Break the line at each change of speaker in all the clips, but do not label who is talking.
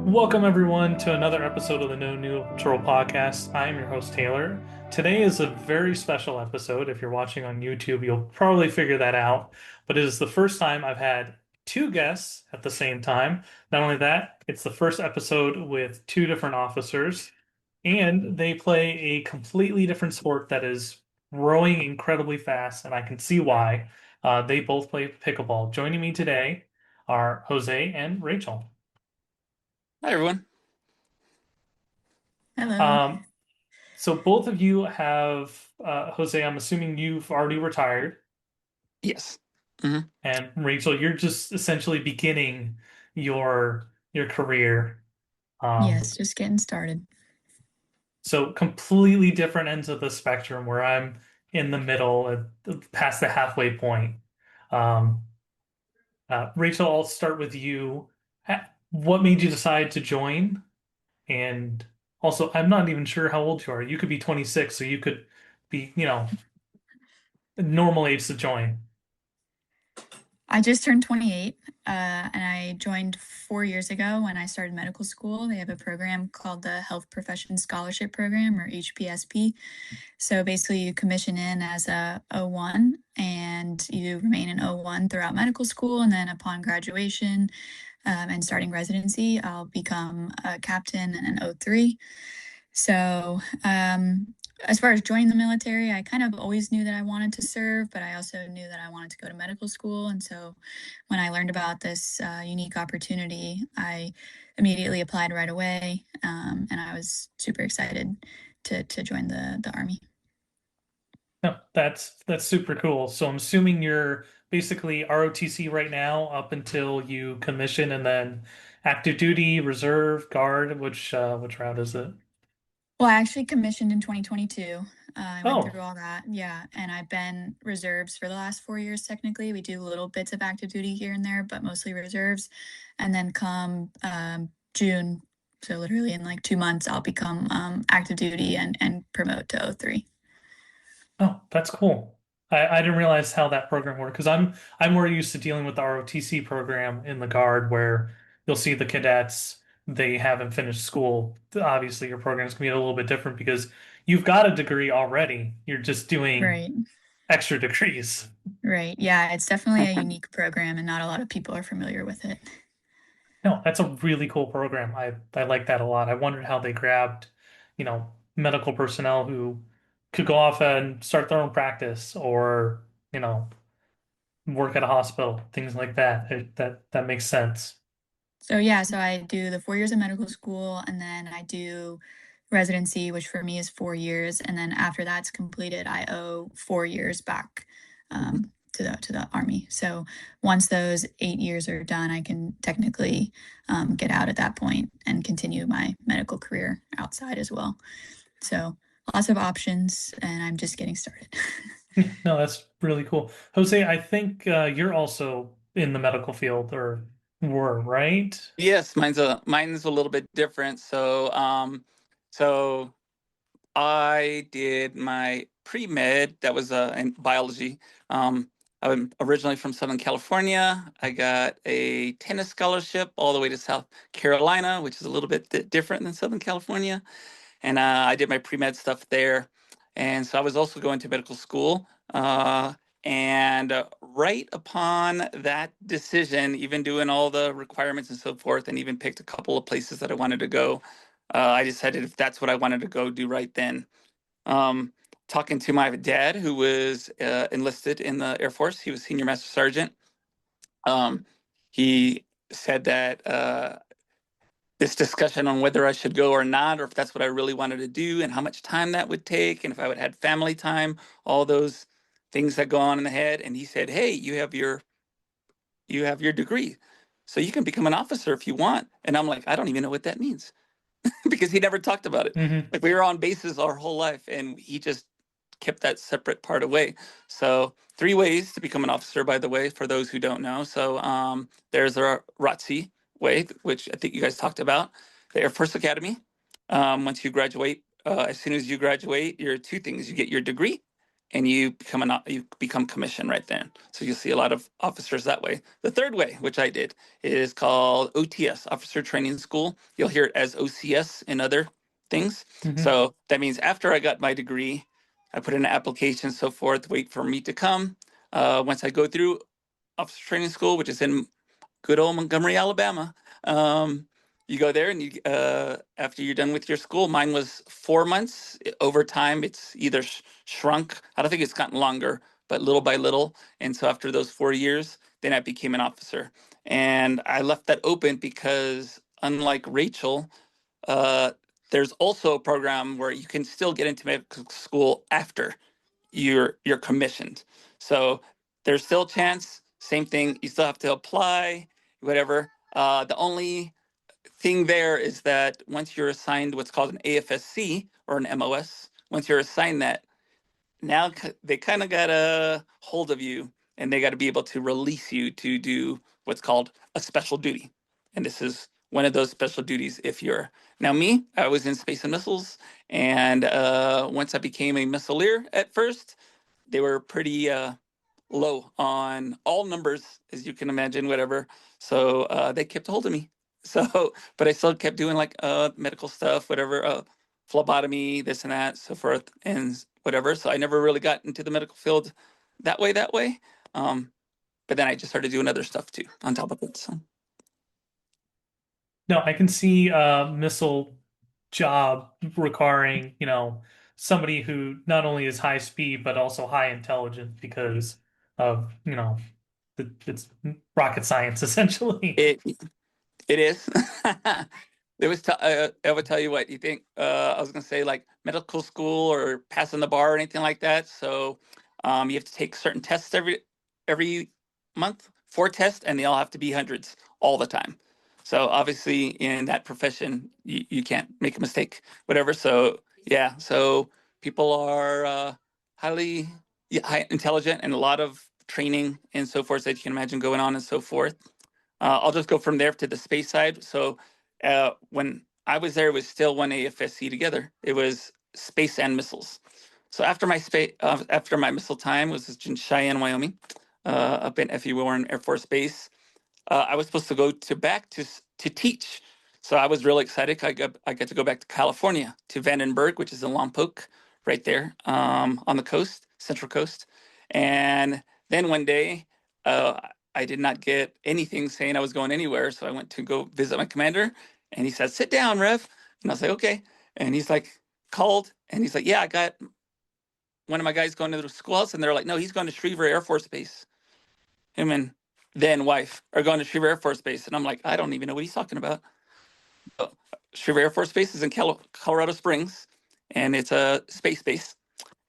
Welcome, everyone, to another episode of the No Neutral Podcast. I am your host, Taylor. Today is a very special episode. If you're watching on YouTube, you'll probably figure that out. But it is the first time I've had two guests at the same time. Not only that, it's the first episode with two different officers, and they play a completely different sport that is growing incredibly fast, and I can see why. They both play pickleball. Joining me today are Jose and Rachel.
Hi, everyone.
Hello.
Um, So both of you have, Jose, I'm assuming you've already retired,
Yes. hmm
and Rachel, you're just essentially beginning your career. Um,
Yes, just getting started.
so completely different ends of the spectrum where I'm in the middle, past the halfway point. Um, Rachel, I'll start with you. What made you decide to join? And also, I'm not even sure how old you are. You could be 26, so you could be, normal age to join.
I just turned 28, and I joined 4 years ago when I started medical school. They have a program called the Health Profession Scholarship Program, or HPSP. So basically, you commission in as a O1 and you remain an O1 throughout medical school. And then upon graduation and starting residency, I'll become a captain and an O3. So, as far as joining the military, I kind of always knew that I wanted to serve, but I also knew that I wanted to go to medical school. And so, when I learned about this unique opportunity, I immediately applied right away, and I was super excited to join the Army.
No, that's super cool. So I'm assuming you're basically ROTC right now up until you commission and then active duty, reserve, guard, which route is it?
Well, I actually commissioned in 2022. I went
Oh,
through all that, yeah, and I've been reserves for the last 4 years. Technically, we do little bits of active duty here and there, but mostly reserves. And then come June, so literally in like 2 months, I'll become active duty and promote to O3.
oh, that's cool. I didn't realize how that program worked because I'm more used to dealing with the ROTC program in the guard where you'll see the cadets, they haven't finished school. Obviously, your program is going to be a little bit different because you've got a degree already. You're just doing
Right,
extra degrees.
right. Yeah, it's definitely a unique program, and not a lot of people are familiar with it.
No, that's a really cool program. I like that a lot. I wondered how they grabbed, medical personnel who could go off and start their own practice or, work at a hospital, things like that. That makes sense.
So yeah, so I do the 4 years of medical school, and then I do residency, which for me is 4 years, and then after that's completed, I owe 4 years back to the Army. So once those 8 years are done, I can technically get out at that point and continue my medical career outside as well. So lots of options, and I'm just getting started.
No, that's really cool. Jose, I think you're also in the medical field or were, right?
Yes, mine's a little bit different. So I did my pre-med. That was in biology. I'm originally from Southern California. I got a tennis scholarship all the way to South Carolina, which is a little bit different than Southern California. And I did my pre-med stuff there. And so I was also going to medical school. And right upon that decision, even doing all the requirements and so forth, and even picked a couple of places that I wanted to go, I decided if that's what I wanted to go do right then. Um, Talking to my dad, who was enlisted in the Air Force, he was senior master sergeant. Um, he said that this discussion on whether I should go or not, or if that's what I really wanted to do, and how much time that would take, and if I would have family time, all those things that go on in the head. And he said, "Hey, you have your degree, so you can become an officer if you want." And I'm like, I don't even know what that means because he never talked about it.
Hmm.
Like we were on bases our whole life, and he just kept that separate part away. So 3 ways to become an officer, by the way, for those who don't know. So there's a ROTC way, which I think you guys talked about, the Air Force Academy. Once you graduate, as soon as you graduate, you're two things. You get your degree and you become commissioned right then. So you see a lot of officers that way. The third way, which I did, is called OTS, Officer Training School. You'll hear it as OCS in other things.
Hmm.
So that means after I got my degree, I put in an application, so forth, wait for me to come. Once I go through Officer Training School, which is in good old Montgomery, Alabama. You go there and you after you're done with your school, mine was 4 months. Over time, it's either shrunk. I don't think it's gotten longer, but little by little. And so after those 4 years, then I became an officer. And I left that open because unlike Rachel, uh, there's also a program where you can still get into medical school after you're commissioned. So there's still a chance. Same thing. You still have to apply, whatever. The only thing there is that once you're assigned what's called an AFSC or an MOS, once you're assigned that, now they kind of got a hold of you and they got to be able to release you to do what's called a special duty. And this is one of those special duties if you're now me, I was in space and missiles. And once I became a missileer at first, they were pretty low on all numbers, as you can imagine, whatever. So they kept a hold of me. So, but I still kept doing like medical stuff, whatever, phlebotomy, this and that, so forth, and whatever. So I never really got into the medical field that way. Um, but then I just started doing other stuff too on top of it. So
No, I can see a missile job requiring, somebody who not only is high speed but also high intelligence because of, it's rocket science essentially.
it it is. There was I would tell you what you think. I was gonna say like medical school or passing the bar or anything like that. So you have to take certain tests every month, 4 tests, and they all have to be hundreds all the time. So obviously in that profession, you can't make a mistake, whatever. So yeah, so people are highly yeah, high intelligent and a lot of training and so forth that you can imagine going on and so forth. I'll just go from there to the space side. So when I was there, it was still one AFSC together. It was space and missiles. So after my missile time was in Cheyenne, Wyoming, up in F.E. Warren Air Force Base. I was supposed to go back to teach. So I was really excited. I got to go back to California to Vandenberg, which is in Lompoc, right there on the coast, Central Coast. And then one day, I did not get anything saying I was going anywhere. So I went to go visit my commander, and he said, "Sit down, Rev." And I was like, "Okay." And he's like, called, and he's like, "Yeah, I got one of my guys going to the schoolhouse," and they're like, "No, he's going to Schriever Air Force Base." Him and then wife are going to Schriever Air Force Base. And I'm like, I don't even know what he's talking about. So, Schriever Air Force Base is in Colorado Springs, and it's a space base.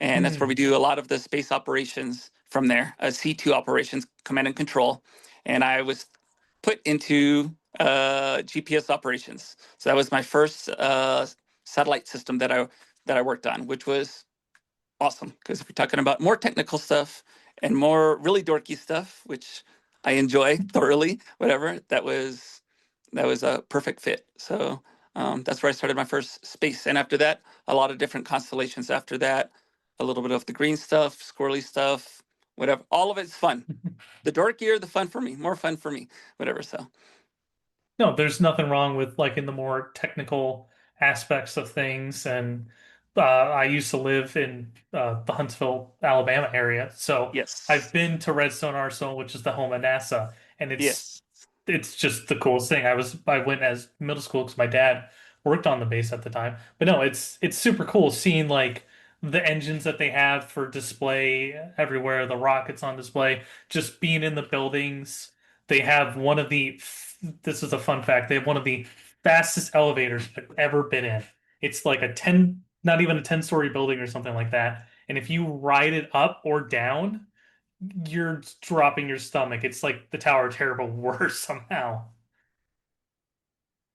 And that's where we
Hmm.
do a lot of the space operations from there, C2 operations, command and control. And I was put into GPS operations. So that was my first satellite system that I worked on, which was awesome because we're talking about more technical stuff and more really dorky stuff, which I enjoy thoroughly. Whatever that was a perfect fit. So that's where I started my first space, and after that, a lot of different constellations. After that, a little bit of the green stuff, squirrely stuff, whatever. All of it's fun. The dorkier, the fun for me. More fun for me. Whatever. So
No, there's nothing wrong with like in the more technical aspects of things. And I used to live in the Huntsville, Alabama area, so I've
yes,
been to Redstone Arsenal, which is the home of NASA, and
yes.
it's just the coolest thing. I went as middle school because my dad worked on the base at the time. But no, it's super cool seeing like the engines that they have for display everywhere, the rockets on display, just being in the buildings. They have one of the, this is a fun fact, they have one of the fastest elevators I've ever been in. It's like a 10, not even a 10-story building or something like that. And if you ride it up or down, you're dropping your stomach. It's like the Tower of Terror, but worse somehow.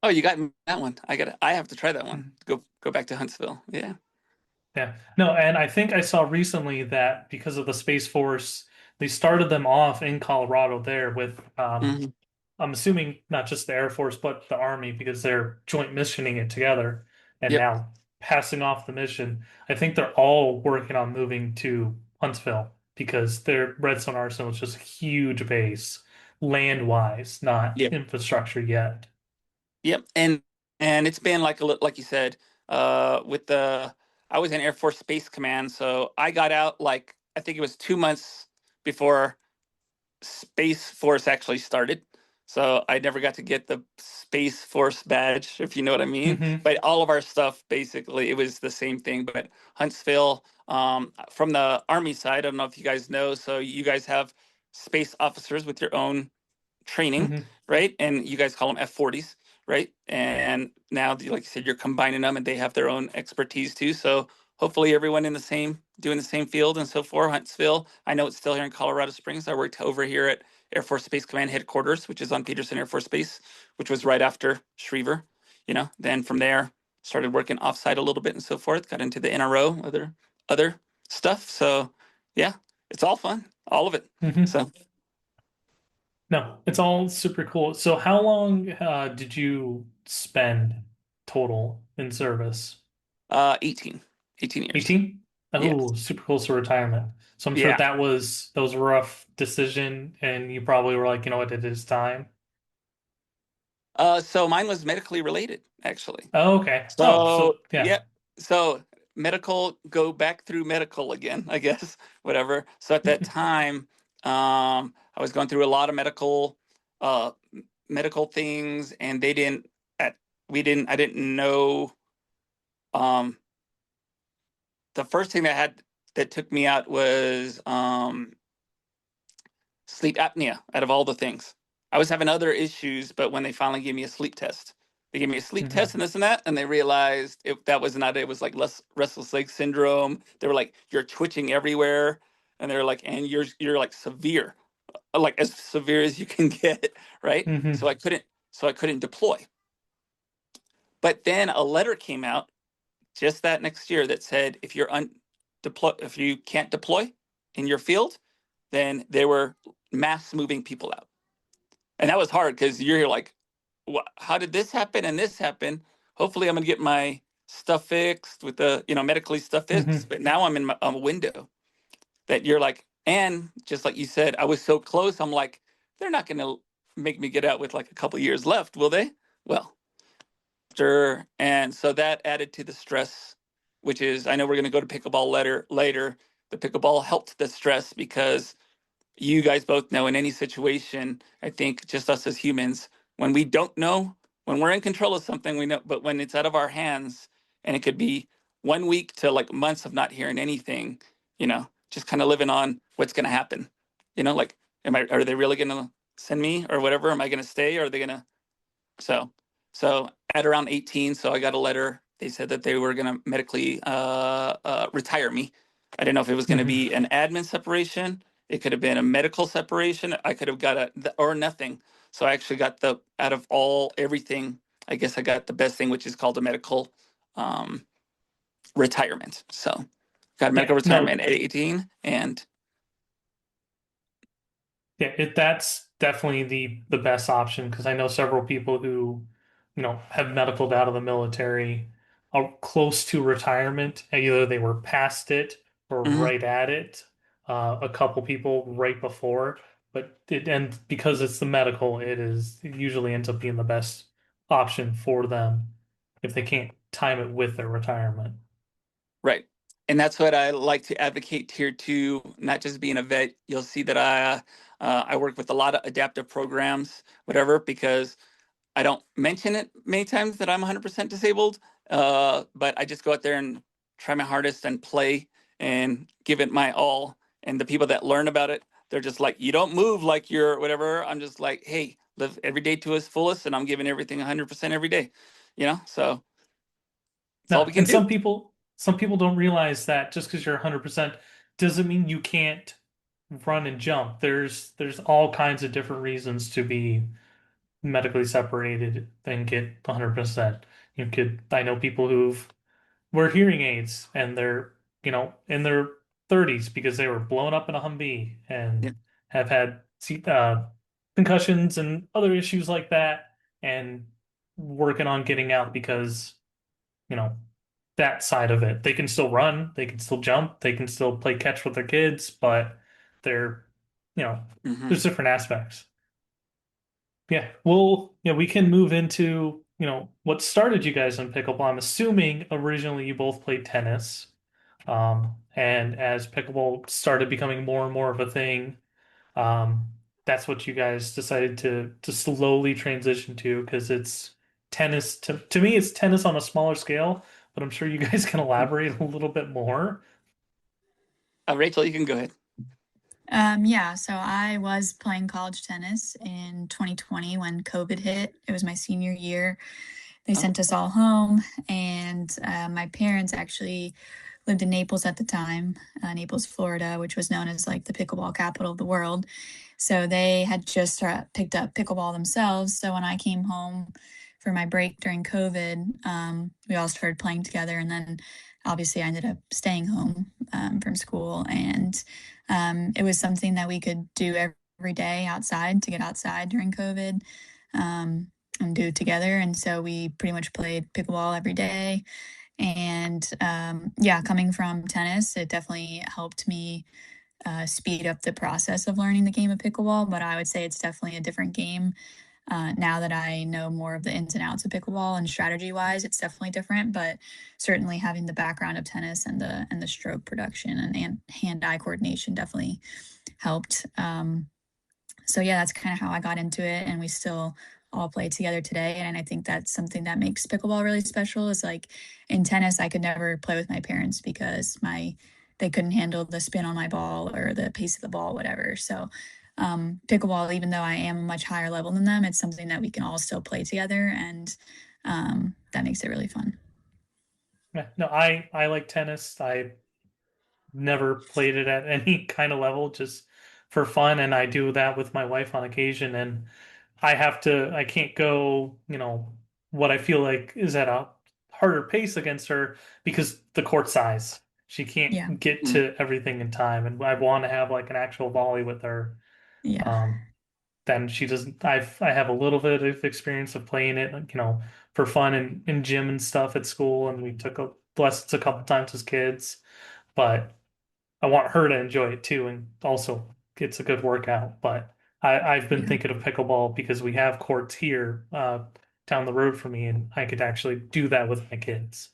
Oh, you got that one. I have to try that one.
Mhm.
Go back to Huntsville. Yeah.
Yeah. No, and I think I saw recently that because of the Space Force, they started them off in Colorado there with
Mhm.
I'm assuming not just the Air Force, but the Army, because they're joint missioning it together and
Yep.
now passing off the mission. I think they're all working on moving to Huntsville because their Redstone Arsenal is just a huge base, land-wise, not
Yep.
infrastructure yet.
Yep. And it's been like like you said, with the I was in Air Force Space Command, so I got out like I think it was 2 months before Space Force actually started. So I never got to get the Space Force badge, if you know what I mean.
Hmm.
But all of our stuff, basically, it was the same thing. But Huntsville, from the Army side, I don't know if you guys know. So you guys have space officers with your own training,
Hmm.
right? And you guys call them F-40s, right? And now, like you said, you're combining them, and they have their own expertise too. So hopefully, everyone in the same doing the same field and so forth. Huntsville, I know it's still here in Colorado Springs. I worked over here at Air Force Space Command headquarters, which is on Peterson Air Force Base, which was right after Schriever. Then from there, started working offsite a little bit and so forth. Got into the NRO, other stuff. So yeah, it's all fun, all of it.
Hmm.
So
No, it's all super cool. So how long did you spend total in service?
18 years.
18?
Yeah.
Oh, super close to retirement. So I'm sure
Yeah.
that was a rough decision, and you probably were like, you know what, it is time.
So mine was medically related, actually.
Oh, okay. Oh, so
So
yeah.
yeah. So medical, go back through medical again, I guess, whatever. So at that time, I was going through a lot of uh, medical things, and they didn't. At we didn't. I didn't know. Um, the first thing that took me out was sleep apnea out of all the things. I was having other issues, but when they finally gave me a sleep test, they gave me a sleep test
Hmm.
and this and that, and they realized that was not it. It was like less restless leg syndrome. They were like, you're twitching everywhere, and they're like, and you're like severe, like as severe as you can get, right?
Hmm.
So I couldn't deploy. But then a letter came out just that next year that said if you can't deploy in your field, then they were mass moving people out. And that was hard because you're like, what, how did this happen and this happen? Hopefully, I'm going to get my stuff fixed with medically stuff fixed.
Hmm.
But now I'm in a window that you're like, and just like you said, I was so close. I'm like, they're not going to make me get out with like a couple years left, will they? Well, sure. And so that added to the stress, which is, I know we're going to go to pickleball later. The pickleball helped the stress because you guys both know in any situation, I think just us as humans, when we don't know, when we're in control of something, we know, but when it's out of our hands and it could be 1 week to like months of not hearing anything, just kind of living on what's going to happen, like, are they really going to send me or whatever? Am I going to stay? Or are they going to, so, so at around 18, so I got a letter. They said that they were going to medically retire me. I didn't know if it was going to
Hmm.
be an admin separation. It could have been a medical separation. I could have got or nothing. So I actually got out of everything. I guess I got the best thing, which is called a medical um, retirement. So got a
Yeah,
medical
no,
retirement at 18, and
yeah, that's definitely the best option because I know several people who, have medicaled out of the military are close to retirement. Either they were past it or
mhm,
right at it. A couple people right before, but and because it's the medical, it usually ends up being the best option for them if they can't time it with their retirement.
right. And that's what I like to advocate here too, not just being a vet. You'll see that I work with a lot of adaptive programs, whatever, because I don't mention it many times that I'm 100% disabled, but I just go out there and try my hardest and play and give it my all. And the people that learn about it, they're just like, you don't move like you're whatever. I'm just like, hey, live every day to its fullest, and I'm giving everything 100% every day. So it's all
No,
we can
and
do.
some people don't realize that just because you're 100% doesn't mean you can't run and jump. There's all kinds of different reasons to be medically separated and get 100%. I know people who've wear hearing aids and they're, in their 30s because they were blown up in a Humvee
Yeah.
and have had concussions and other issues like that and working on getting out because, you know, that side of it. They can still run, they can still jump, they can still play catch with their kids, but they're, you know,
Hmm.
there's different aspects. Yeah, well, yeah, we can move into, what started you guys in pickleball. I'm assuming originally you both played tennis. And as pickleball started becoming more and more of a thing, um, that's what you guys decided to slowly transition to because it's tennis to me it's tennis on a smaller scale, but I'm sure you guys can elaborate a little bit more.
Rachel, you can go ahead.
Yeah, so I was playing college tennis in 2020 when COVID hit. It was my senior year. They
Oh,
sent us all home, and my parents actually lived in Naples at the time, Naples, Florida, which was known as like the pickleball capital of the world. So they had just picked up pickleball themselves. So when I came home for my break during COVID, we all started playing together. And then obviously I ended up staying home from school. And it was something that we could do every day outside to get outside during COVID. And do it together. And so we pretty much played pickleball every day. And yeah, coming from tennis, it definitely helped me speed up the process of learning the game of pickleball. But I would say it's definitely a different game now that I know more of the ins and outs of pickleball and strategy wise. It's definitely different. But certainly having the background of tennis and the stroke production and hand eye coordination definitely helped. So yeah, that's kind of how I got into it, and we still all play together today. And I think that's something that makes pickleball really special. Is like in tennis, I could never play with my parents because they couldn't handle the spin on my ball or the pace of the ball, whatever. So pickleball, even though I am a much higher level than them, it's something that we can all still play together, and that makes it really fun.
Yeah, no, I like tennis. I never played it at any kind of level, just for fun, and I do that with my wife on occasion, and I can't go, what I feel like is at a harder pace against her because the court size. She
Yeah,
can't get
mm,
to everything in time, and I want to have like an actual volley with her.
yeah,
Um, then she doesn't. I have a little bit of experience of playing it, like, for fun in gym and stuff at school, and we took lessons a couple times as kids, but I want her to enjoy it too, and also it's a good workout. But I've been
yeah.
thinking of pickleball because we have courts here down the road from me, and I could actually do that with my kids.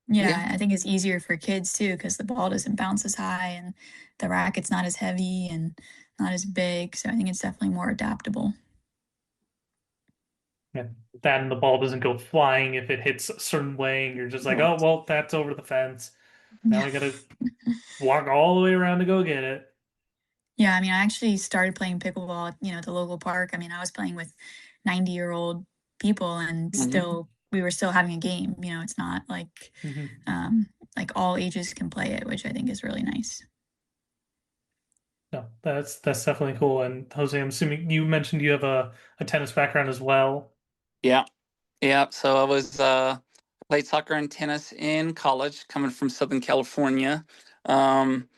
yeah.
Yeah, I think it's easier for kids too because the ball doesn't bounce as high and the racket's not as heavy and not as big. So I think it's definitely more adaptable.
And then the ball doesn't go flying if it hits a certain way, and you're just like,
Right.
oh well, that's over the fence. Now
Yeah.
we gotta walk all the way around to go get it.
Yeah, I mean, I actually started playing pickleball, at the local park. I mean, I was playing with 90-year-old people and
Hmm.
we were still having a game. It's not
Hmm.
um, like all ages can play it, which I think is really nice.
No, that's definitely cool. And Jose, I'm assuming you mentioned you have a tennis background as well.
Yeah. Yeah. So I played soccer and tennis in college, coming from Southern California. Um,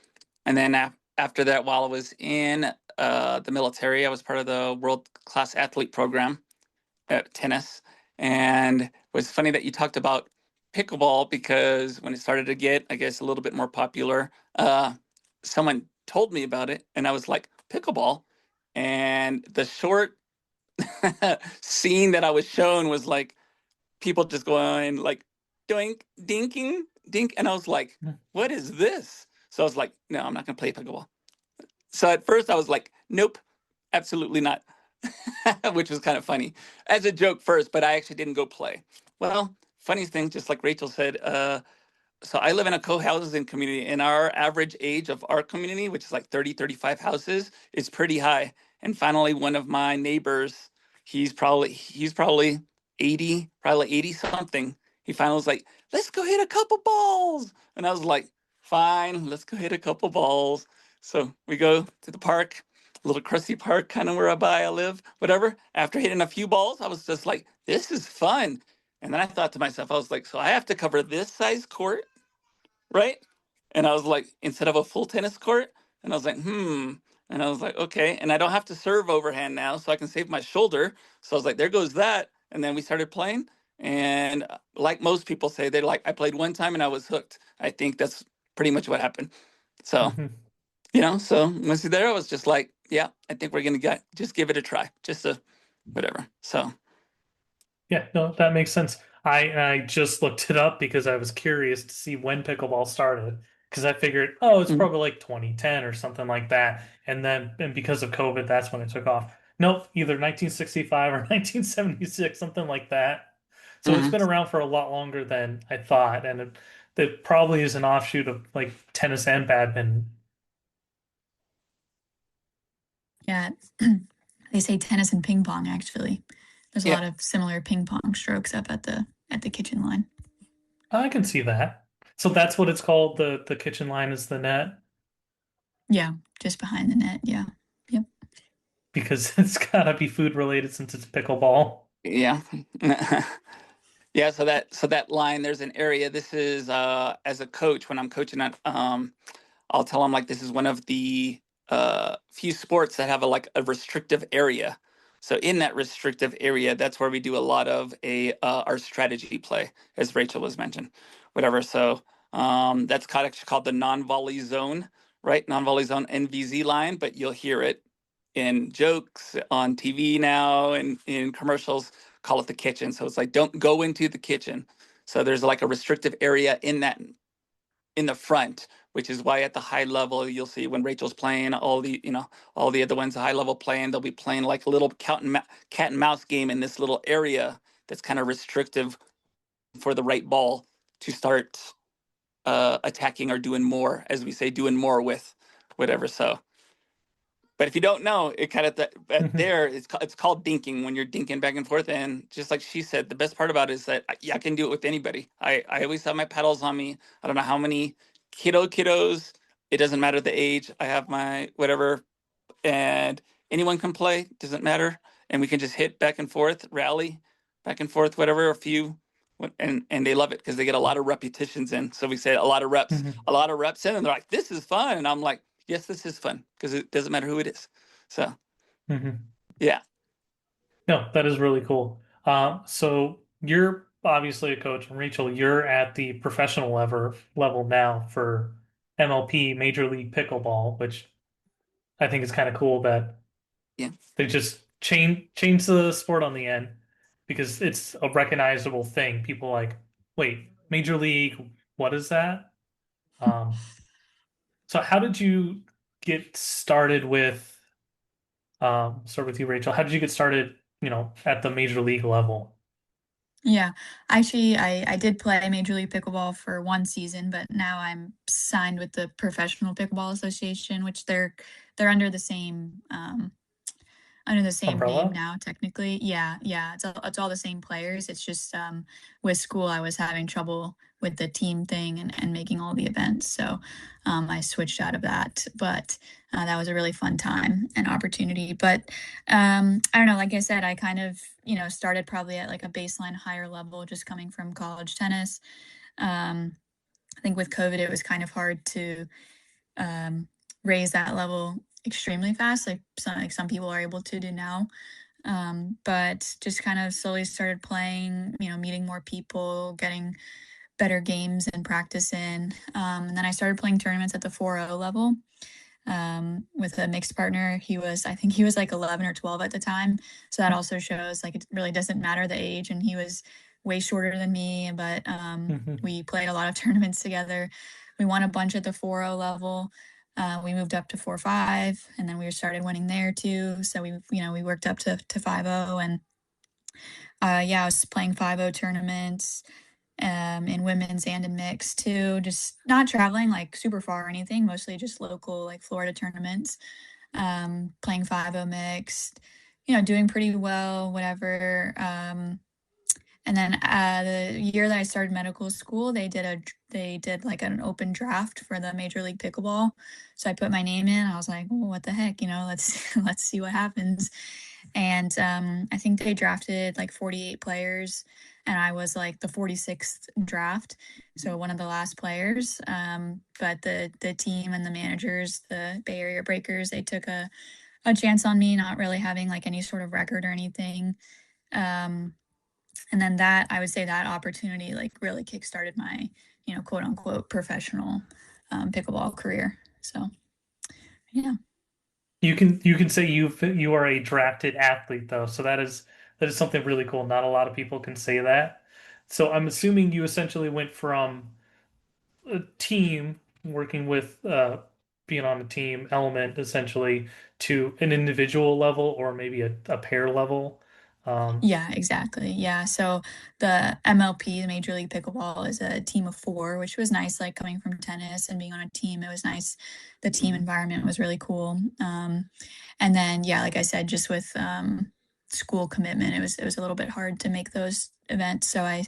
and then after that, while I was in the military, I was part of the world class athlete program at tennis. And it was funny that you talked about pickleball because when it started to get, I guess, a little bit more popular, someone told me about it, and I was like, pickleball. And the short scene that I was shown was like people just going like doink, dinking, dink. And I was like, what is this? So I was like, no, I'm not going to play pickleball. So at first I was like, nope, absolutely not, which was kind of funny as a joke first, but I actually didn't go play. Well, funny thing, just like Rachel said, so I live in a co-housing community, and our average age of our community, which is like 30, 35 houses, is pretty high. And finally, one of my neighbors, he's probably 80, probably 80 something. He finally was like, let's go hit a couple balls. And I was like, fine, let's go hit a couple balls. So we go to the park, a little crusty park, kind of where I live, whatever. After hitting a few balls, I was just like, this is fun. And then I thought to myself, I was like, so I have to cover this size court, right? And I was like, instead of a full tennis court, and I was like, hmm. And I was like, okay. And I don't have to serve overhand now, so I can save my shoulder. So I was like, there goes that. And then we started playing. And like most people say, they're like, I played one time and I was hooked. I think that's pretty much what happened. So,
Hmm.
so once you're there, I was just like, yeah, I think we're gonna just give it a try, just to whatever. So,
Yeah, no, that makes sense. I just looked it up because I was curious to see when pickleball started because I figured, oh, it's
mm,
probably like 2010 or something like that. And because of COVID, that's when it took off. Nope, either 1965 or 1976, something like that. So it's
mhm.
been around for a lot longer than I thought, and it probably is an offshoot of like tennis and badminton.
Yeah, they say tennis and ping pong actually. There's a
Yeah,
lot of similar ping pong strokes up at the kitchen line.
I can see that. So that's what it's called. The kitchen line is the net
Yeah, just behind the net. Yeah. Yep.
because it's gotta be food related since it's pickleball.
yeah. Yeah, so that line, there's an area. This is as a coach, when I'm coaching at I'll tell them like this is one of the few sports that have a restrictive area. So in that restrictive area, that's where we do a lot of our strategy play, as Rachel was mentioned, whatever. So that's actually called the non-volley zone, right? Non-volley zone NVZ line, but you'll hear it in jokes on TV now and in commercials. Call it the kitchen. So it's like don't go into the kitchen. So there's like a restrictive area in the front, which is why at the high level you'll see when Rachel's playing all the other ones, the high level playing, they'll be playing like a little cat and mouse game in this little area that's kind of restrictive for the right ball to start attacking or doing more, as we say, doing more with whatever. So, but if you don't know, it kind of
Hmm.
there it's called dinking when you're dinking back and forth. And just like she said, the best part about it is that I can do it with anybody. I always have my paddles on me. I don't know how many kiddos. It doesn't matter the age. I have my whatever, and anyone can play. Doesn't matter, and we can just hit back and forth, rally, back and forth, whatever. A few, and they love it because they get a lot of repetitions in. So we say
Hmm.
a lot of reps in, and they're like, "This is fun," and I'm like, yes, this is fun because it doesn't matter who it is. So
Hmm.
yeah,
No, that is really cool. So you're obviously a coach, and Rachel, you're at the professional level now for MLP, Major League Pickleball, which I think is kind of cool that
yeah,
they just change the sport on the end because it's a recognizable thing. People are like, wait, Major League, what is that? Um, so how did you get started with start with you, Rachel? How did you get started, at the Major League level?
Yeah, actually, I did play Major League Pickleball for one season, but now I'm signed with the Professional Pickleball Association, which they're under the same name
Umbrella?
now, technically. Yeah, yeah, it's all the same players. It's just with school, I was having trouble with the team thing and making all the events, so I switched out of that. But that was a really fun time and opportunity. But I don't know. Like I said, I kind of started probably at like a baseline higher level, just coming from college tennis. Um, I think with COVID, it was kind of hard to um, raise that level extremely fast, like some people are able to do now. But just kind of slowly started playing, meeting more people, getting better games and practice in. And then I started playing tournaments at the 4-0 level with a mixed partner. I think he was like 11 or 12 at the time. So that also shows like it really doesn't matter the age. And he was way shorter than me, but
Hmm.
we played a lot of tournaments together. We won a bunch at the 4-0 level. We moved up to 4-5, and then we started winning there too. So we worked up to 5-0, and yeah, I was playing 5-0 tournaments in women's and in mixed too. Just not traveling like super far or anything, mostly just local like Florida tournaments. Playing 5-0 mixed, doing pretty well, whatever. And then the year that I started medical school, they did like an open draft for the Major League Pickleball. So I put my name in. I was like, oh, what the heck, let's let's see what happens. And I think they drafted like 48 players, and I was like the 46th draft, so one of the last players. But the team and the managers, the Bay Area Breakers, they took a chance on me, not really having like any sort of record or anything. Um, And then that, I would say that opportunity like really kickstarted my, quote unquote professional pickleball career. So yeah.
You can say you are a drafted athlete though, so that is something really cool. Not a lot of people can say that. So I'm assuming you essentially went from a team working with being on a team element essentially to an individual level or maybe a pair level. Um,
Yeah, exactly. Yeah. So the MLP, the Major League Pickleball, is a team of four, which was nice. Like coming from tennis and being on a team, it was nice. The team
Mhm.
environment was really cool. And then, yeah, like I said, just with school commitment, it was a little bit hard to make those events. So I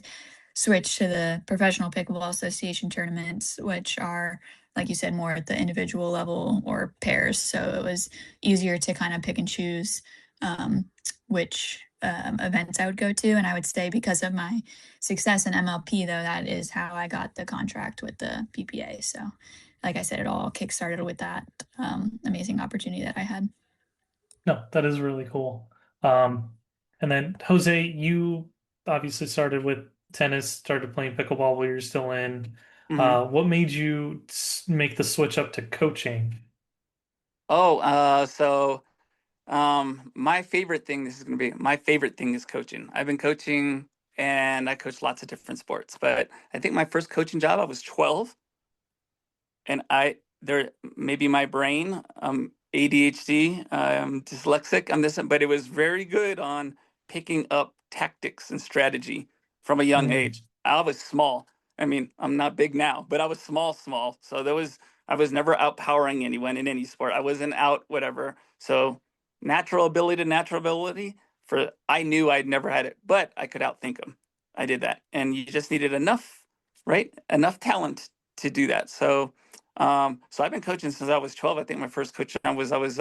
switched to the Professional Pickleball Association tournaments, which are, like you said, more at the individual level or pairs. So it was easier to kind of pick and choose which events I would go to. And I would say because of my success in MLP, though, that is how I got the contract with the PPA. So, like I said, it all kickstarted with that amazing opportunity that I had.
no, that is really cool. Um, and then Jose, you obviously started with tennis, started playing pickleball while you're still in.
Mhm.
What made you make the switch up to coaching?
Oh, so my favorite thing, this is going to be my favorite thing is coaching. I've been coaching and I coach lots of different sports, but I think my first coaching job, I was 12 and I there maybe my brain ADHD, I'm dyslexic, I'm this, but it was very good on picking up tactics and strategy from a young
Mm.
age. I was small. I mean, I'm not big now, but I was small. So I was never outpowering anyone in any sport. I wasn't out whatever. So natural ability for I knew I'd never had it, but I could outthink them. I did that, and you just needed enough, right? Enough talent to do that. So I've been coaching since I was 12. I think my first coach I was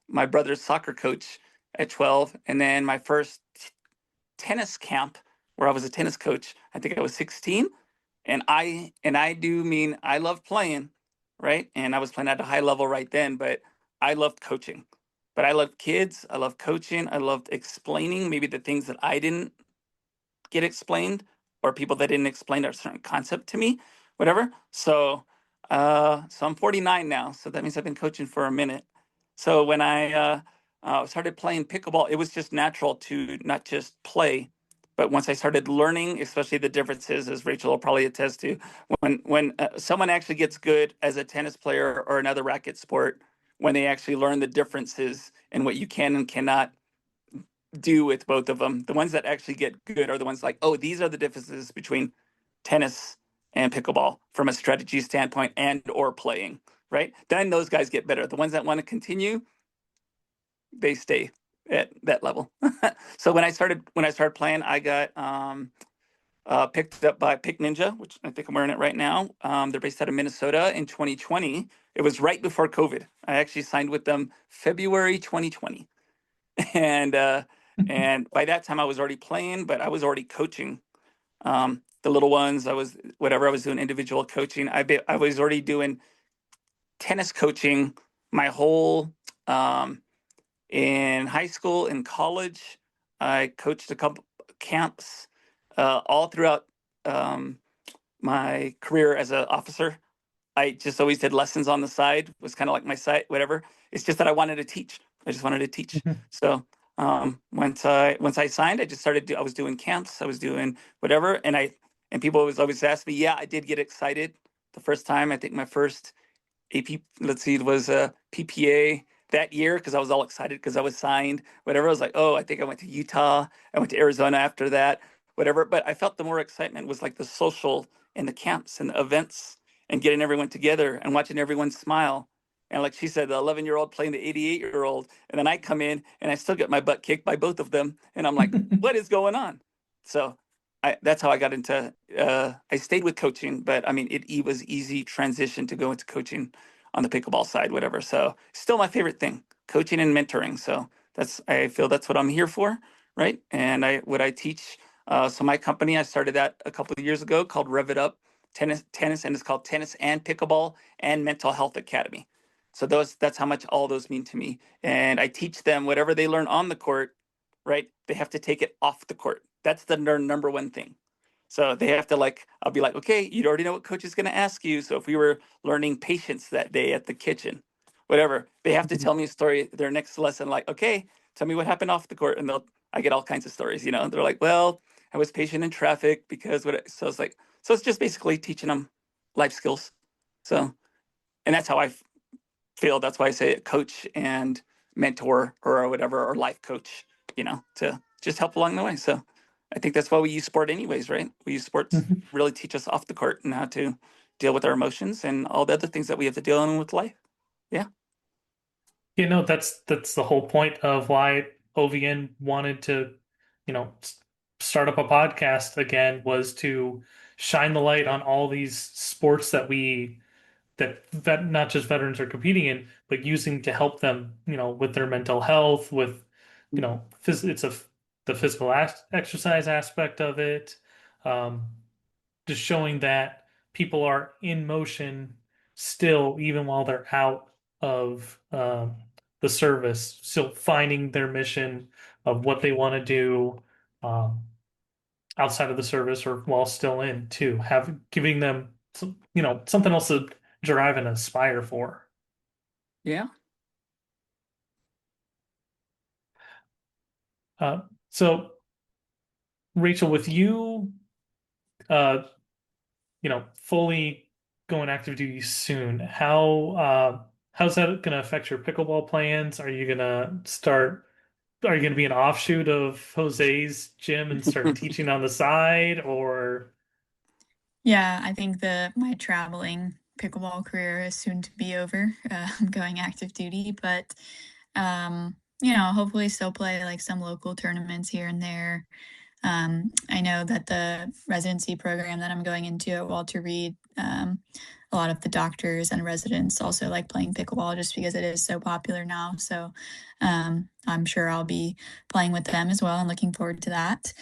my brother's soccer coach at 12, and then my first tennis camp where I was a tennis coach. I think I was 16, and I do mean I love playing, right? And I was playing at a high level right then, but I loved coaching. But I loved kids. I loved coaching. I loved explaining maybe the things that I didn't get explained or people that didn't explain a certain concept to me, whatever. So I'm 49 now, so that means I've been coaching for a minute. So when I started playing pickleball, it was just natural to not just play, but once I started learning, especially the differences, as Rachel will probably attest to, when someone actually gets good as a tennis player or another racket sport, when they actually learn the differences in what you can and cannot do with both of them. The ones that actually get good are the ones like, oh, these are the differences between tennis and pickleball from a strategy standpoint and or playing, right? Then those guys get better. The ones that want to continue, they stay at that level. So when I started playing, I got picked up by Pick Ninja, which I think I'm wearing it right now. They're based out of Minnesota in 2020. It was right before COVID. I actually signed with them February 2020. and and by that time I was already playing, but I was already coaching the little ones. I was whatever I was doing individual coaching. I was already doing tennis coaching my whole in high school and college. I coached a couple camps all throughout um, my career as an officer. I just always did lessons on the side, was kind of like my side, whatever. It's just that I wanted to teach. I just wanted to teach. So once I signed, I just I was doing camps, I was doing whatever, and people always ask me, yeah, I did get excited the first time. I think my first AP, let's see, it was a PPA that year because I was all excited because I was signed, whatever. I was like, oh, I think I went to Utah. I went to Arizona after that, whatever. But I felt the more excitement was like the social and the camps and the events and getting everyone together and watching everyone smile. And like she said, the 11-year-old playing the 88-year-old. And then I come in and I still get my butt kicked by both of them. And I'm like, what is going on? So that's how I got into. I stayed with coaching, but I mean, it was easy transition to go into coaching on the pickleball side, whatever. So still my favorite thing, coaching and mentoring. So I feel that's what I'm here for, right? And I teach. So my company, I started that a couple of years ago called Rev It Up Tennis, and it's called Tennis and Pickleball and Mental Health Academy. So that's how much all those mean to me. And I teach them whatever they learn on the court, right? They have to take it off the court. That's their number one thing. So they have to like, I'll be like, okay, you already know what coach is going to ask you. So if we were learning patience that day at the kitchen, whatever, they have to tell me a story. Their next lesson, like, okay, tell me what happened off the court, and I get all kinds of stories. They're like, well, I was patient in traffic because so it's like, so it's just basically teaching them life skills. So, and that's how I feel. That's why I say coach and mentor or whatever, or life coach, to just help along the way. So I think that's why we use sport anyways, right? We use sports
Mhm.
really teach us off the court and how to deal with our emotions and all the other things that we have to deal with life. Yeah.
That's the whole point of why OVN wanted to, start up a podcast again, was to shine the light on all these sports that not just veterans are competing in, but using to help them, with their mental health, with, it's the physical exercise aspect of it, um, just showing that people are in motion still, even while they're out of the service, still finding their mission of what they want to do um, outside of the service or while still in too, giving them something else to drive and aspire for.
Yeah.
Uh, so Rachel, with you, uh, fully going active duty soon, how's that going to affect your pickleball plans? Are you going to be an offshoot of Jose's gym and start teaching on the side, or?
Yeah, I think my traveling pickleball career is soon to be over. I'm going active duty, but hopefully still play like some local tournaments here and there. I know that the residency program that I'm going into at Walter Reed, a lot of the doctors and residents also like playing pickleball just because it is so popular now. So I'm sure I'll be playing with them as well and looking forward to that.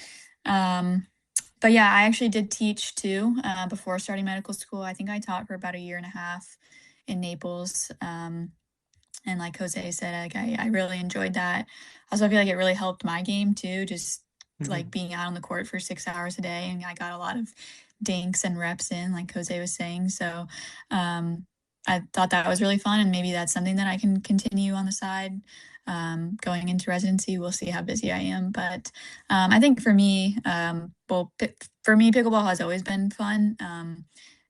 But yeah, I actually did teach too before starting medical school. I think I taught for about a year and a half in Naples. And like Jose said, like I really enjoyed that. Also, I feel like it really helped my game too, just like
Mhm.
being out on the court for 6 hours a day. And I got a lot of dinks and reps in, like Jose was saying. So I thought that was really fun. And maybe that's something that I can continue on the side. Going into residency, we'll see how busy I am. But I think for me, for me, pickleball has always been fun.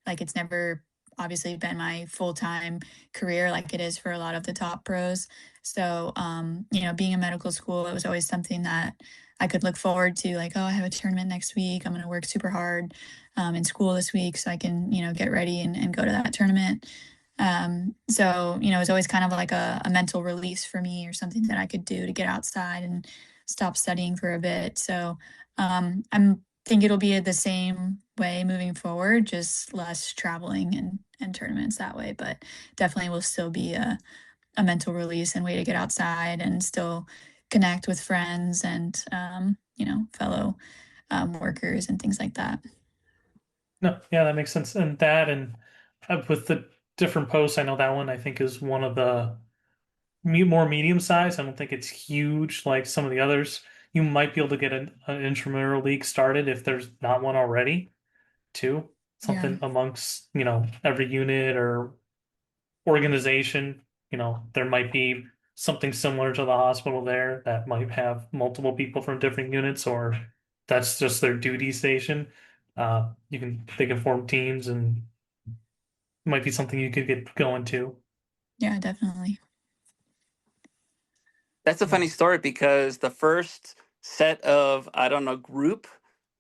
Like it's never obviously been my full-time career like it is for a lot of the top pros. So, being in medical school, it was always something that I could look forward to, like, oh, I have a tournament next week. I'm going to work super hard in school this week so I can, get ready and go to that tournament. So, it was always kind of like a mental release for me or something that I could do to get outside and stop studying for a bit. So, I'm think it'll be the same way moving forward, just less traveling and tournaments that way. But definitely will still be a mental release and way to get outside and still connect with friends and, fellow workers and things like that.
No, yeah, that makes sense. And with the different posts, I know that one I think is one of the more medium size. I don't think it's huge like some of the others. You might be able to get an intramural league started if there's not one already, too.
Yeah.
Something amongst, every unit or organization. There might be something similar to the hospital there that might have multiple people from different units, or that's just their duty station. They can form teams, and it might be something you could get going to.
Yeah, definitely.
That's a funny story because the first set of, I don't know, group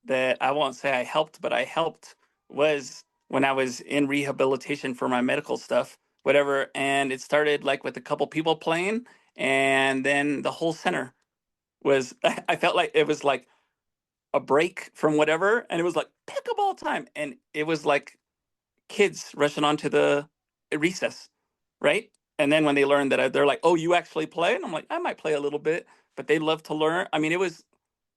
that I won't say I helped, but I helped was when I was in rehabilitation for my medical stuff, whatever. And it started like with a couple people playing, and then the whole center was, I felt like it was like a break from whatever, and it was like pickleball time. And it was like kids rushing onto the recess, right? And then when they learned that, they're like, "Oh, you actually play?" And I'm like, "I might play a little bit," but they love to learn. I mean, it was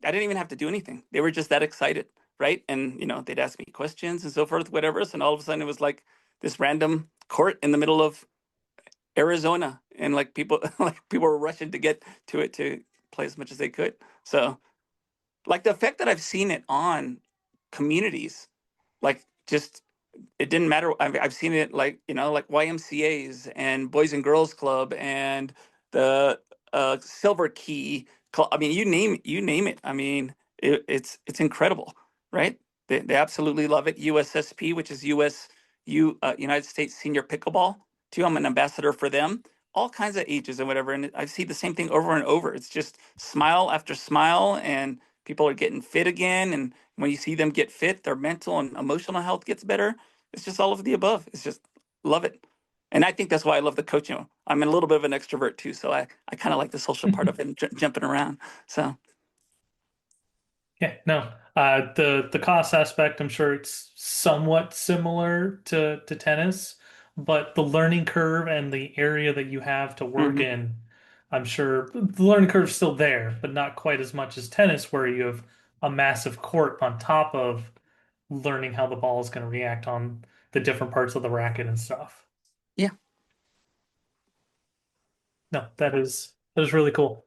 I didn't even have to do anything. They were just that excited, right? And they'd ask me questions and so forth, whatever. And all of a sudden, it was like this random court in the middle of Arizona, and like people, like people were rushing to get to it to play as much as they could. So like the effect that I've seen it on communities, like just it didn't matter. I've seen it like, like YMCA's and Boys and Girls Club and the Silver Key Club. I mean, you name it. I mean, it's incredible, right? They absolutely love it. USSP, which is United States Senior Pickleball. Too, I'm an ambassador for them. All kinds of ages and whatever, and I see the same thing over and over. It's just smile after smile, and people are getting fit again. And when you see them get fit, their mental and emotional health gets better. It's just all of the above. It's just love it. And I think that's why I love the coaching. I'm a little bit of an extrovert too, so I kind of like the social part of it and jumping around. So
Yeah, no. The cost aspect, I'm sure it's somewhat similar to tennis, but the learning curve and the area that you have to work
mhm.
in, I'm sure the learning curve's still there, but not quite as much as tennis, where you have a massive court on top of learning how the ball is going to react on the different parts of the racket and stuff.
Yeah.
No, that is really cool.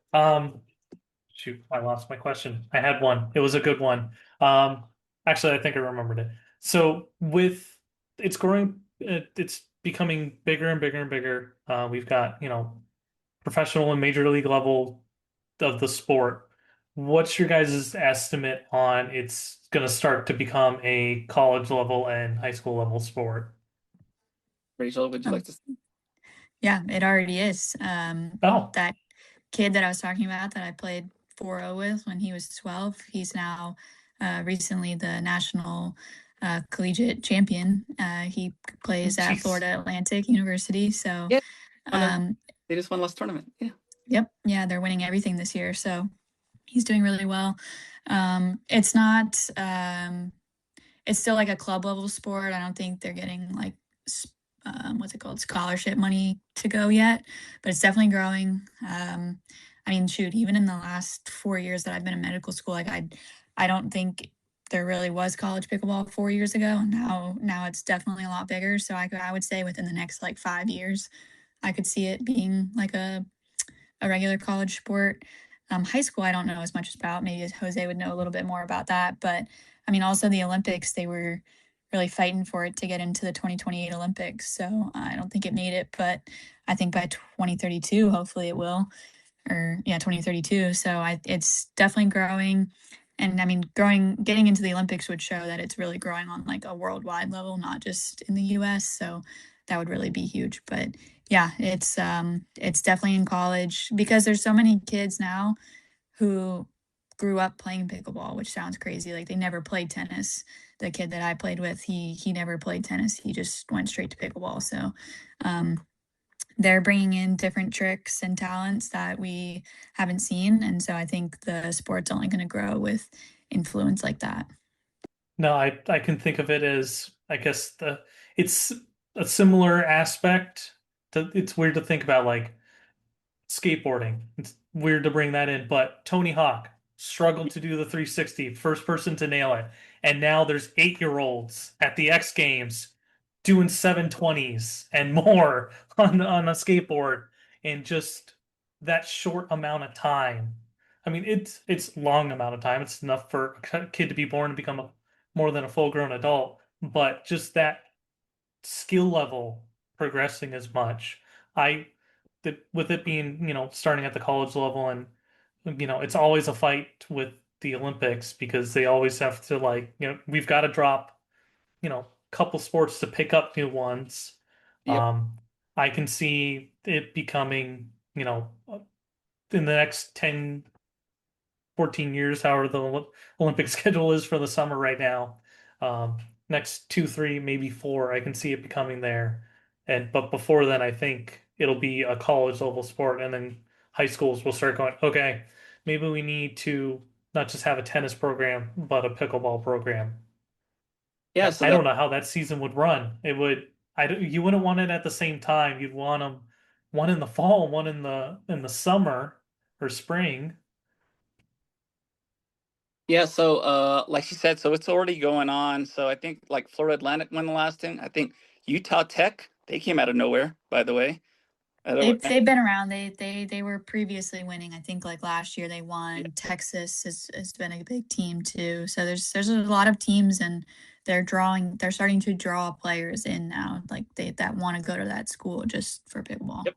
Shoot, I lost my question. I had one. It was a good one. Um, Actually, I think I remembered it. So with it's growing, it's becoming bigger and bigger and bigger. We've got, professional and major league level of the sport. What's your guys' estimate on it's going to start to become a college level and high school level sport?
Rachel, would you
Oh,
like to?
yeah, it already is.
Oh,
That kid that I was talking about that I played 4-0 with when he was 12, he's now recently the national collegiate champion. He plays at
jeez.
Florida Atlantic University. So,
Yeah,
um,
they just won last tournament. Yeah.
yep, yeah, they're winning everything this year. So he's doing really well. It's not, it's still like a club level sport. I don't think they're getting like what's it called, scholarship money to go yet, but it's definitely growing. I mean, shoot, even in the last 4 years that I've been in medical school, like I don't think there really was college pickleball 4 years ago. Now it's definitely a lot bigger. So I would say within the next like 5 years, I could see it being like a regular college sport. High school, I don't know as much about. Maybe Jose would know a little bit more about that. But I mean, also the Olympics, they were really fighting for it to get into the 2028 Olympics. So I don't think it made it, but I think by 2032, hopefully it will. Or yeah, 2032. So it's definitely growing. And I mean, getting into the Olympics would show that it's really growing on like a worldwide level, not just in the US. So that would really be huge. But yeah, it's definitely in college because there's so many kids now who grew up playing pickleball, which sounds crazy. Like they never played tennis. The kid that I played with, he never played tennis. He just went straight to pickleball. So um, they're bringing in different tricks and talents that we haven't seen, and so I think the sport's only going to grow with influence like that.
No, I can think of it as I guess it's a similar aspect to it's weird to think about like skateboarding. It's weird to bring that in, but Tony Hawk struggled to do the 360, first person to nail it. And now there's 8-year-olds at the X Games doing 720s and more on a skateboard in just that short amount of time. I mean, it's long amount of time. It's enough for a kid to be born and become more than a full-grown adult, but just that skill level progressing as much. I that with it being, starting at the college level and it's always a fight with the Olympics because they always have to like, we've got to drop, couple sports to pick up new ones.
Yep.
I can see it becoming, in the next 10 14 years, however the Olympic schedule is for the summer right now. Next 2, 3, maybe 4, I can see it becoming there. But before then, I think it'll be a college level sport, and then high schools will start going, okay, maybe we need to not just have a tennis program, but a pickleball program.
Yeah.
I,
So
I
the
don't know how that season would run. It would, you wouldn't want it at the same time. You'd want them one in the fall, one in the summer or spring.
Yeah, so like she said, so it's already going on. So I think like Florida Atlantic won the last thing. I think Utah Tech, they came out of nowhere, by the way. I don't,
They've been around. They were previously winning. I think like last year they won. Texas has been a big team too. So there's a lot of teams, and they're starting to draw players in now, like they that want to go to that school just for pickleball.
Yep.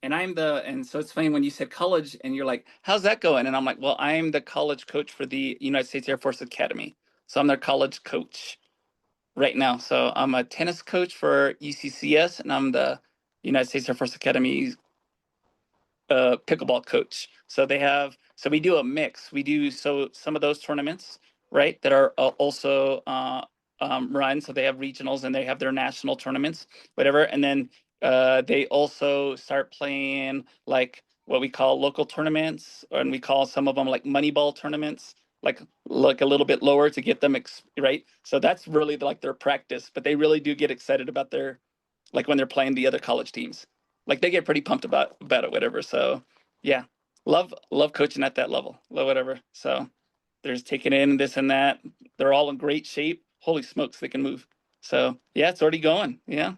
And so it's funny when you said college and you're like, how's that going? And I'm like, well, I'm the college coach for the United States Air Force Academy. So I'm their college coach right now. So I'm a tennis coach for UCCS, and I'm the United States Air Force Academy pickleball coach. So we do a mix. We do so some of those tournaments, right, that are also run. So they have regionals and they have their national tournaments, whatever. And then they also start playing like what we call local tournaments, and we call some of them like money ball tournaments, like a little bit lower to get them right. So that's really like their practice, but they really do get excited about their like when they're playing the other college teams. Like they get pretty pumped about it, whatever. So yeah, love coaching at that level, love whatever. So there's taking in this and that. They're all in great shape. Holy smokes, they can move. So yeah, it's already going. Yeah,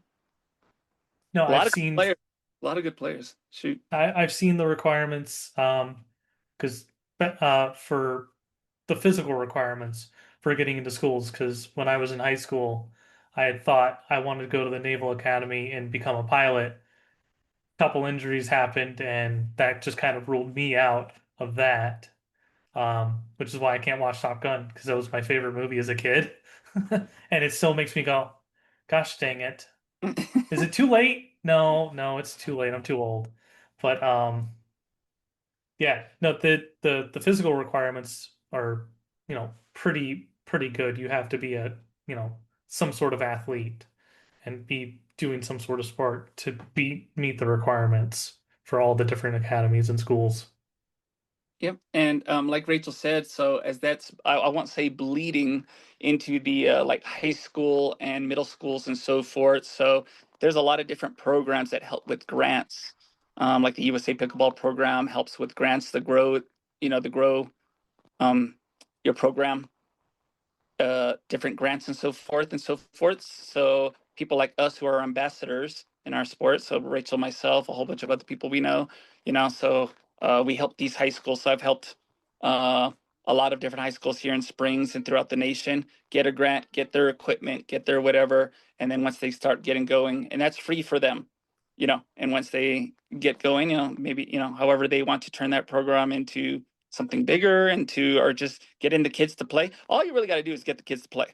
No,
a lot of good players. A lot of good players. Shoot.
I've seen the requirements because for the physical requirements for getting into schools, because when I was in high school, I had thought I wanted to go to the Naval Academy and become a pilot. Couple injuries happened, and that just kind of ruled me out of that. Which is why I can't watch Top Gun because that was my favorite movie as a kid. And it still makes me go, gosh dang it. Is it too late? No, no, it's too late. I'm too old. But yeah, no, the physical requirements are, pretty good. You have to be some sort of athlete and be doing some sort of sport to meet the requirements for all the different academies and schools.
Yep. And like Rachel said, so as I won't say bleeding into the like high school and middle schools and so forth. So there's a lot of different programs that help with grants. Like the USA Pickleball program helps with grants to grow, the grow um, your program, different grants and so forth and so forth. So people like us who are ambassadors in our sport, so Rachel, myself, a whole bunch of other people we know, so we help these high schools. So I've helped uh, a lot of different high schools here in Springs and throughout the nation get a grant, get their equipment, get their whatever, and then once they start getting going, and that's free for them, and once they get going, maybe however they want to turn that program into something bigger or just getting the kids to play. All you really got to do is get the kids to play,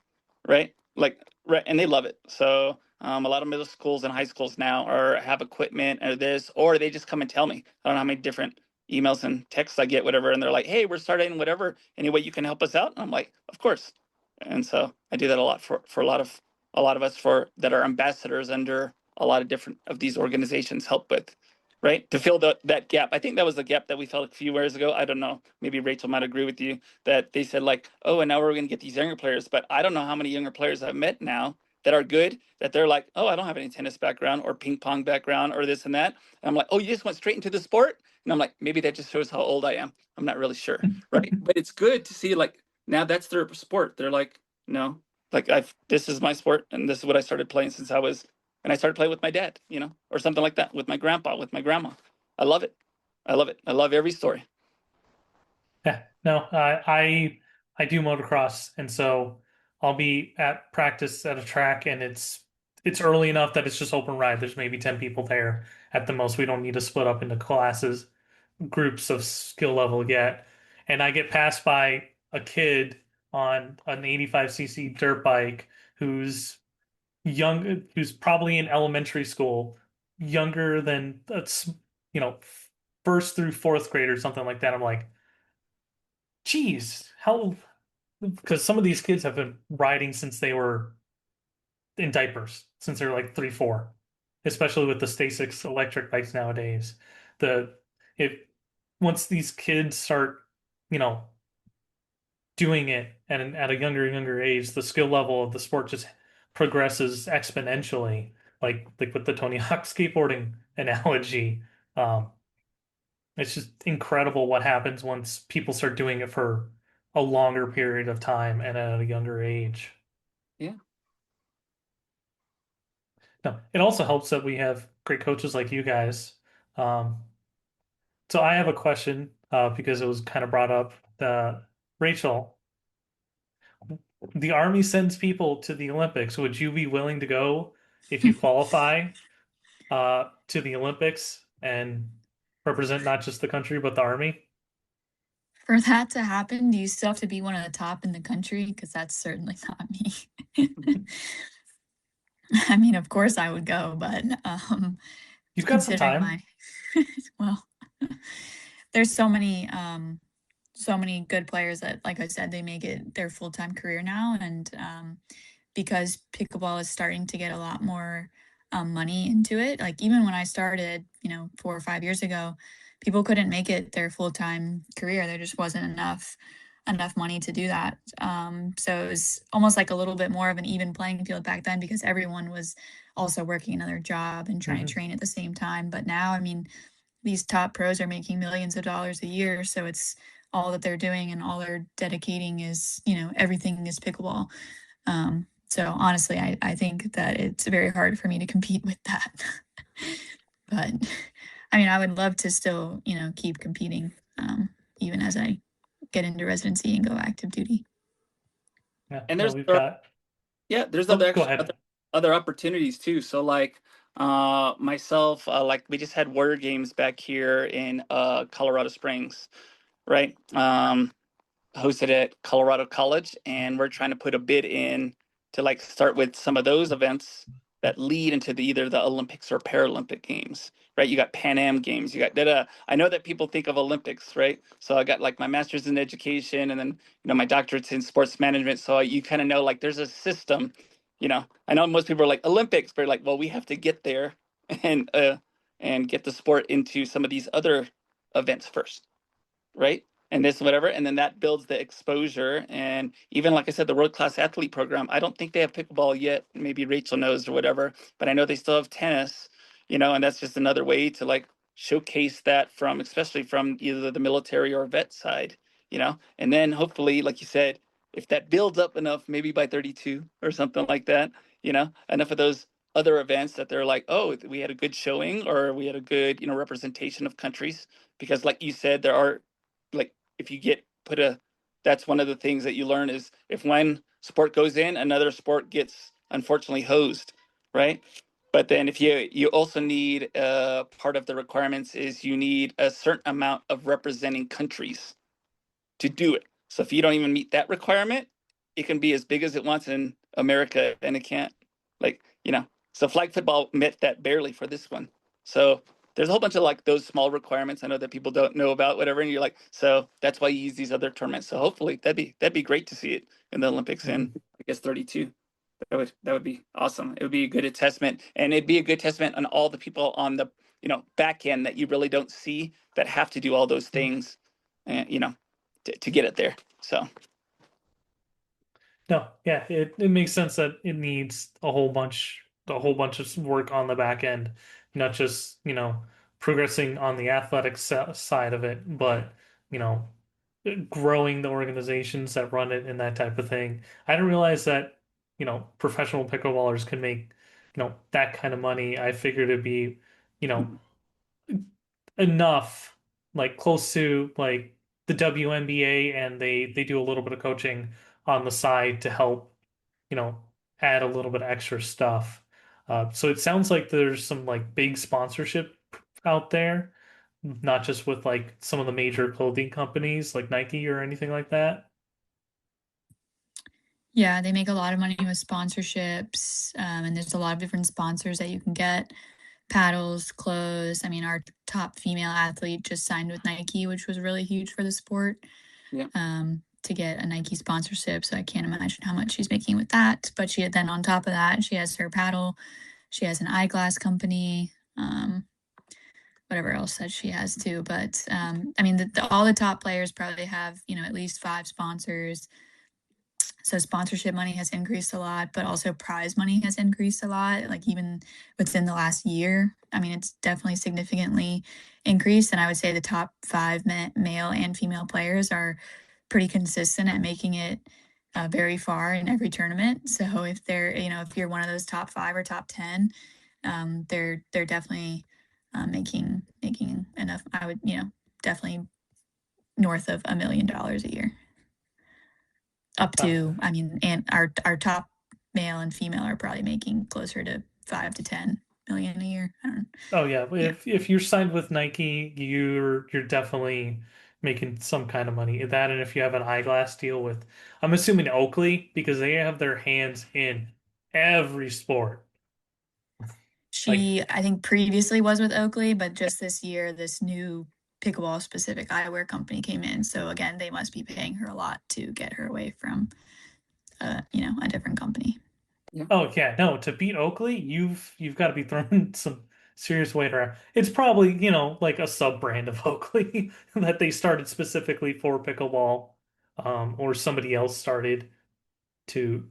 right? Like, right, and they love it. So a lot of middle schools and high schools now have equipment or this, or they just come and tell me. I don't know how many different emails and texts I get, whatever, and they're like, "Hey, we're starting whatever. Any way you can help us out?" And I'm like, "Of course." And so I do that a lot for a lot of us that are ambassadors under a lot of different of these organizations help with, right? To fill that gap. I think that was the gap that we felt a few years ago. I don't know. Maybe Rachel might agree with you that they said like, oh, and now we're going to get these younger players. But I don't know how many younger players I've met now that are good, that they're like, oh, I don't have any tennis background or ping pong background or this and that. And I'm like, oh, you just went straight into the sport? And I'm like, maybe that just shows how old I am. I'm not really sure, right? But it's good to see like now that's their sport. They're like, no, like this is my sport and this is what I started playing since I started playing with my dad, or something like that, with my grandpa, with my grandma. I love it. I love it. I love every story.
Yeah, no, I do motocross, and so I'll be at practice at a track, and it's early enough that it's just open ride. There's maybe 10 people there at the most. We don't need to split up into classes, groups of skill level yet. And I get passed by a kid on an 85cc dirt bike who's who's probably in elementary school, younger than that's you know first through fourth grade or something like that. I'm like, geez, how? Because some of these kids have been riding since they were in diapers, since they're like 3, 4, especially with the Stasics electric bikes nowadays. The if Once these kids start, you know, doing it at a younger age, the skill level of the sport just progresses exponentially. Like with the Tony Hawk skateboarding analogy, um, it's just incredible what happens once people start doing it for a longer period of time and at a younger age.
Yeah.
No, it also helps that we have great coaches like you guys. Um, so I have a question because it was kind of brought up. Rachel, the Army sends people to the Olympics. Would you be willing to go if you qualify to the Olympics and represent not just the country but the Army?
For that to happen, do you still have to be one of the top in the country? Because that's certainly not me. I mean, of course I would go, but
You've got some
considering
time.
my well, there's so many good players that, like I said, they make it their full-time career now. And because pickleball is starting to get a lot more money into it, like even when I started, 4 or 5 years ago, people couldn't make it their full-time career. There just wasn't enough money to do that. So it was almost like a little bit more of an even playing field back then because everyone was also working another job and trying to
Hmm.
train at the same time. But now, I mean, these top pros are making millions of dollars a year, so it's all that they're doing and all they're dedicating is, everything is pickleball. So honestly, I think that it's very hard for me to compete with that. But I mean, I would love to still, keep competing, even as I get into residency and go active duty.
Yeah,
And
no, we've got.
there's
Oh,
other
go
actually
ahead.
other opportunities too. So like myself, like we just had Warrior Games back here in Colorado Springs, right? Hosted at Colorado College, and we're trying to put a bid in to like start with some of those events that lead into either the Olympics or Paralympic Games, right? You got Pan Am Games, you got da. I know that people think of Olympics, right? So I got like my master's in education, and then my doctorate's in sports management. So you kind of know like there's a system. I know most people are like Olympics, but like, well, we have to get there and get the sport into some of these other events first, right? And this whatever, and then that builds the exposure. And even like I said, the world class athlete program, I don't think they have pickleball yet. Maybe Rachel knows or whatever, but I know they still have tennis. And that's just another way to like showcase that from, especially from either the military or vet side. And then hopefully, like you said, if that builds up enough, maybe by 32 or something like that, enough of those other events that they're like, oh, we had a good showing or we had a good representation of countries. Because like you said, there are, like, if you get put a that's one of the things that you learn is if one sport goes in, another sport gets unfortunately hosed, right? But then if you also need, part of the requirements is you need a certain amount of representing countries to do it. So if you don't even meet that requirement, it can be as big as it wants in America, and it can't. Like, so flag football met that barely for this one. So there's a whole bunch of like those small requirements I know that people don't know about, whatever. And you're like, so that's why you use these other tournaments. So hopefully that'd be great to see it in the Olympics in,
Mhm.
I guess, 32. That would be awesome. It would be a good testament, and it'd be a good testament on all the people on the back end that you really don't see that have to do all those things, and to get it there. So
No, yeah, it makes sense that it needs a whole bunch of work on the back end, not just, progressing on the athletic side of it, but, you know, growing the organizations that run it and that type of thing. I didn't realize that, professional pickleballers can make, that kind of money. I figured it'd be, you know, enough, like close to like the WNBA, and they do a little bit of coaching on the side to help, you know, add a little bit of extra stuff. So it sounds like there's some like big sponsorship out there, not just with like some of the major clothing companies like Nike or anything like that.
Yeah, they make a lot of money with sponsorships, and there's a lot of different sponsors that you can get. Paddles, clothes. I mean, our top female athlete just signed with Nike, which was really huge for the sport,
yeah,
to get a Nike sponsorship. So I can't imagine how much she's making with that. But she then on top of that, she has her paddle. She has an eyeglass company. Whatever else that she has too. But I mean, all the top players probably have at least 5 sponsors. So sponsorship money has increased a lot, but also prize money has increased a lot, like even within the last year. I mean, it's definitely significantly increased. And I would say the top 5 male and female players are pretty consistent at making it very far in every tournament. So if they're, if you're one of those top 5 or top 10, They're definitely making enough. I would, definitely north of $1 million a year. Up to, I mean, and our top male and female are probably making closer to 5 to 10 million a year. I don't know.
Oh yeah,
Yeah.
if you're signed with Nike, you're definitely making some kind of money. That and if you have an eyeglass deal with, I'm assuming Oakley because they have their hands in every sport. Like,
She, I think, previously was with Oakley, but just this year, this new pickleball specific eyewear company came in. So again, they must be paying her a lot to get her away from, a different company.
Yeah.
oh yeah, no, to beat Oakley, you've got to be throwing some serious weight around. It's probably, like a sub brand of Oakley that they started specifically for pickleball, or somebody else started to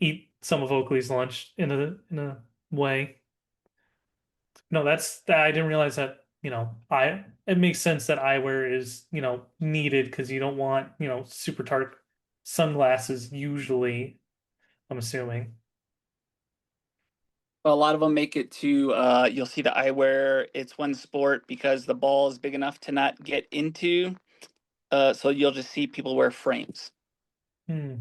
eat some of Oakley's lunch in a way. No, I didn't realize that, I it makes sense that eyewear is, needed because you don't want, super dark sunglasses usually, I'm assuming.
A lot of them make it to, you'll see the eyewear. It's one sport because the ball is big enough to not get into. So you'll just see people wear frames.
Hmm.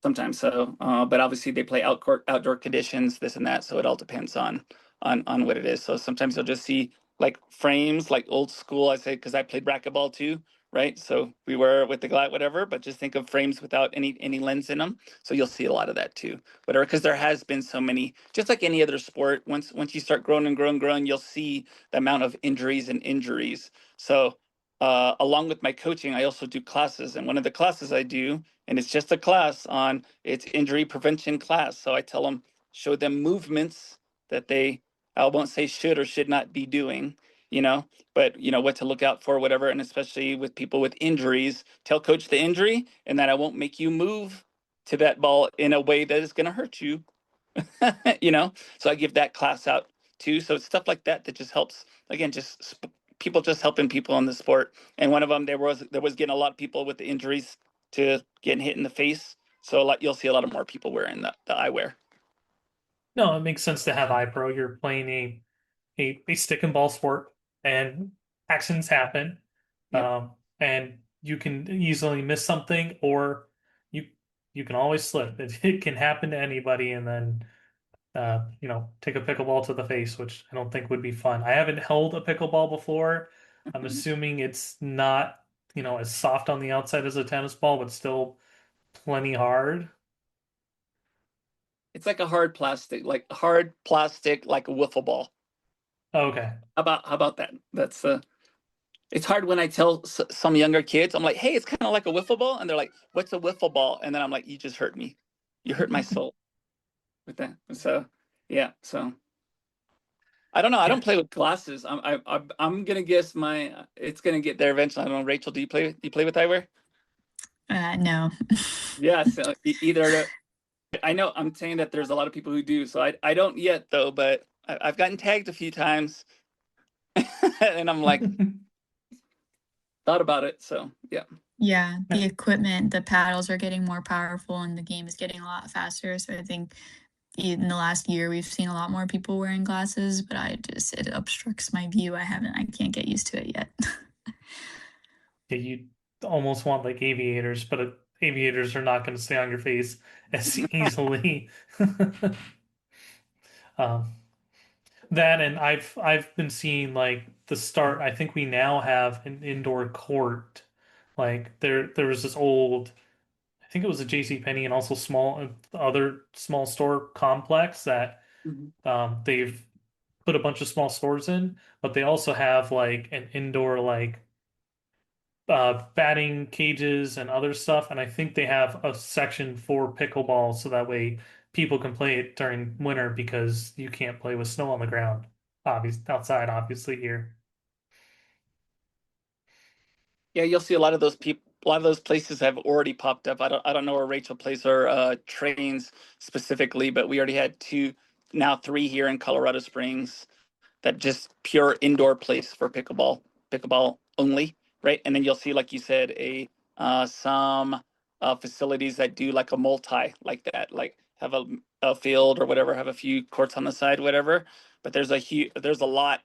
Sometimes so, but obviously they play outdoor conditions, this and that. So it all depends on what it is. So sometimes you'll just see like frames, like old school. I say because I played racquetball too, right? So we were with the glass, whatever. But just think of frames without any lens in them. So you'll see a lot of that too, whatever. Because there has been so many, just like any other sport. Once you start growing and growing, you'll see the amount of injuries and injuries. So along with my coaching, I also do classes, and one of the classes I do, and it's just a class on it's injury prevention class. So I tell them, show them movements that I won't say should or should not be doing, but what to look out for, whatever. And especially with people with injuries, tell coach the injury and that I won't make you move to that ball in a way that is going to hurt you. So I give that class out too. So it's stuff like that that just helps. Again, people just helping people in the sport. And one of them, there was getting a lot of people with the injuries to getting hit in the face. So you'll see a lot of more people wearing the eyewear.
No, it makes sense to have eye pro. You're playing a stick and ball sport, and accidents happen.
Yep.
And you can easily miss something, or you you can always slip. It can happen to anybody, and then take a pickleball to the face, which I don't think would be fun. I haven't held a pickleball before. I'm assuming it's not, as soft on the outside as a tennis ball, but still plenty hard.
It's like a hard plastic, like a wiffle ball.
Okay.
How about that? It's hard when I tell some younger kids, I'm like, hey, it's kind of like a wiffle ball. And they're like, what's a wiffle ball? And then I'm like, you just hurt me. You hurt my soul with that. So, yeah. So I don't know. I
Yeah.
don't play with glasses. I'm gonna guess it's gonna get there eventually. I don't know. Rachel, do you play with eyewear?
No.
Yeah. So either I know I'm saying that there's a lot of people who do. So I don't yet though, but I've gotten tagged a few times, and I'm like thought about it. So yeah.
Yeah, the equipment, the paddles are getting more powerful and the game is getting a lot faster. So I think in the last year we've seen a lot more people wearing glasses, but it obstructs my view. I can't get used to it yet.
Yeah, you almost want like aviators, but aviators are not going to stay on your face as easily. Um, that and I've been seeing like the start. I think we now have an indoor court. Like there was this old, I think it was a J.C. Penney and also small other small store complex that
Mhm.
they've put a bunch of small stores in, but they also have like an indoor like batting cages and other stuff. And I think they have a section for pickleball so that way people can play it during winter because you can't play with snow on the ground, outside, obviously here.
Yeah, you'll see a lot of those people. A lot of those places have already popped up. I don't know where Rachel plays her trains specifically, but we already had two, now three here in Colorado Springs that just pure indoor place for pickleball only, right? And then you'll see, like you said, a some facilities that do like a multi like that, like have field or whatever, have a few courts on the side, whatever. But there's a lot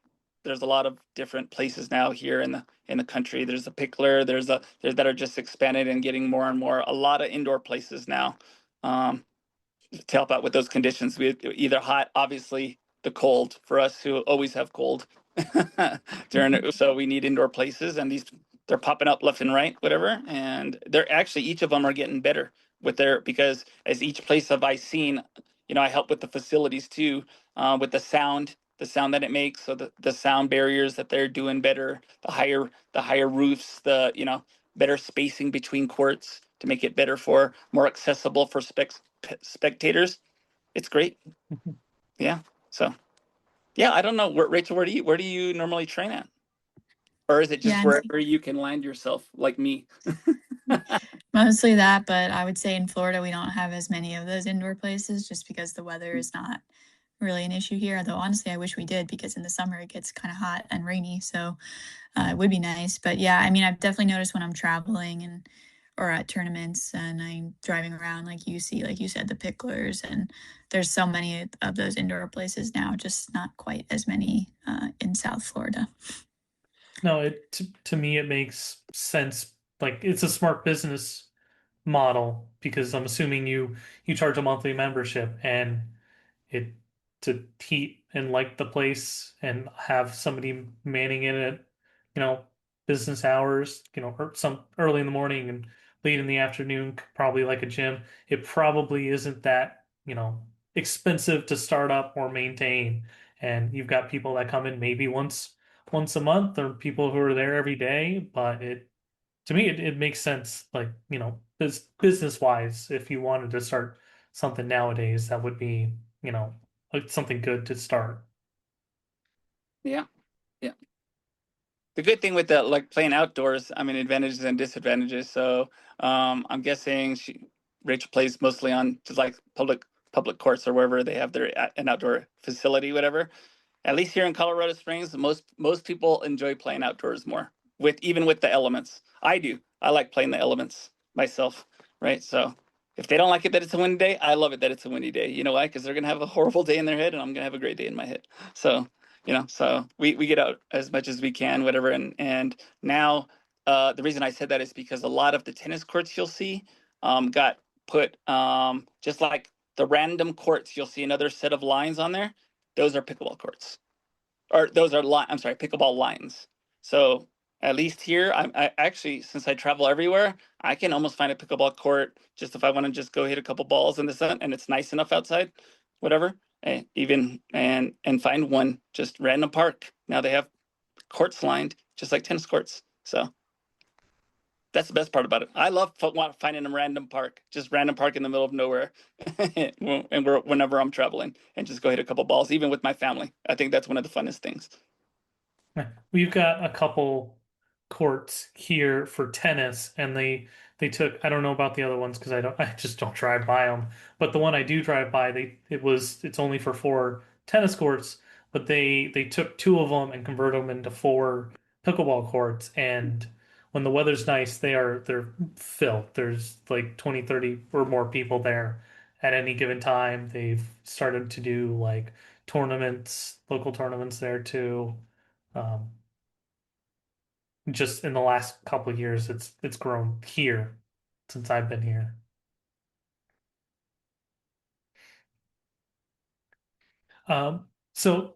of different places now here in the country. There's a Pickler, there's that are just expanded and getting more and more. A lot of indoor places now. To help out with those conditions. We either hot, obviously the cold for us who always have cold so we need indoor places, and they're popping up left and right, whatever. And they're actually each of them are getting better with their because as each place have I seen, I help with the facilities too, with the sound that it makes. So the sound barriers that they're doing better, the higher roofs, better spacing between courts to make it better for more accessible for spectators. It's great. Yeah. So yeah, I don't know. Rachel, where do you normally train at? Or is it just
Yeah,
wherever you can land yourself like me?
mostly that, but I would say in Florida we don't have as many of those indoor places just because the weather is not really an issue here. Although honestly, I wish we did because in the summer it gets kind of hot and rainy, so it would be nice. But yeah, I mean, I've definitely noticed when I'm traveling and or at tournaments and I'm driving around, like you see, like you said, the picklers, and there's so many of those indoor places now, just not quite as many in South Florida.
No, to me it makes sense. Like it's a smart business model because I'm assuming you charge a monthly membership and it to heat and light the place and have somebody manning it at, you know, business hours, or some early in the morning and late in the afternoon, probably like a gym. It probably isn't that, expensive to start up or maintain. And you've got people that come in maybe once a month or people who are there every day, but to me it makes sense like, business wise, if you wanted to start something nowadays, that would be, like something good to start.
Yeah. Yeah. The good thing with the like playing outdoors, I mean, advantages and disadvantages. So I'm guessing Rachel plays mostly on just like public courts or wherever they have an outdoor facility, whatever. At least here in Colorado Springs, most people enjoy playing outdoors more with the elements. I do. I like playing the elements myself, right? So if they don't like it that it's a windy day, I love it that it's a windy day. You know why? Because they're gonna have a horrible day in their head, and I'm gonna have a great day in my head. So so we get out as much as we can, whatever. And now the reason I said that is because a lot of the tennis courts you'll see got put just like the random courts. You'll see another set of lines on there. Those are pickleball courts, or those are I'm sorry, pickleball lines. So at least here, I actually, since I travel everywhere, I can almost find a pickleball court just if I want to just go hit a couple balls in the sun and it's nice enough outside, whatever. And find one just random park. Now they have courts lined just like tennis courts. So that's the best part about it. I love finding a random park, just random park in the middle of nowhere, and whenever I'm traveling, and just go hit a couple balls, even with my family. I think that's one of the funnest things.
We've got a couple courts here for tennis, and they took, I don't know about the other ones because I just don't drive by them. But the one I do drive by, it's only for four tennis courts, but they took two of them and converted them into four pickleball courts. And when the weather's nice, they're filled. There's like 20, 30 or more people there at any given time. They've started to do like local tournaments there too. Um, just in the last couple of years, it's grown here since I've been here. So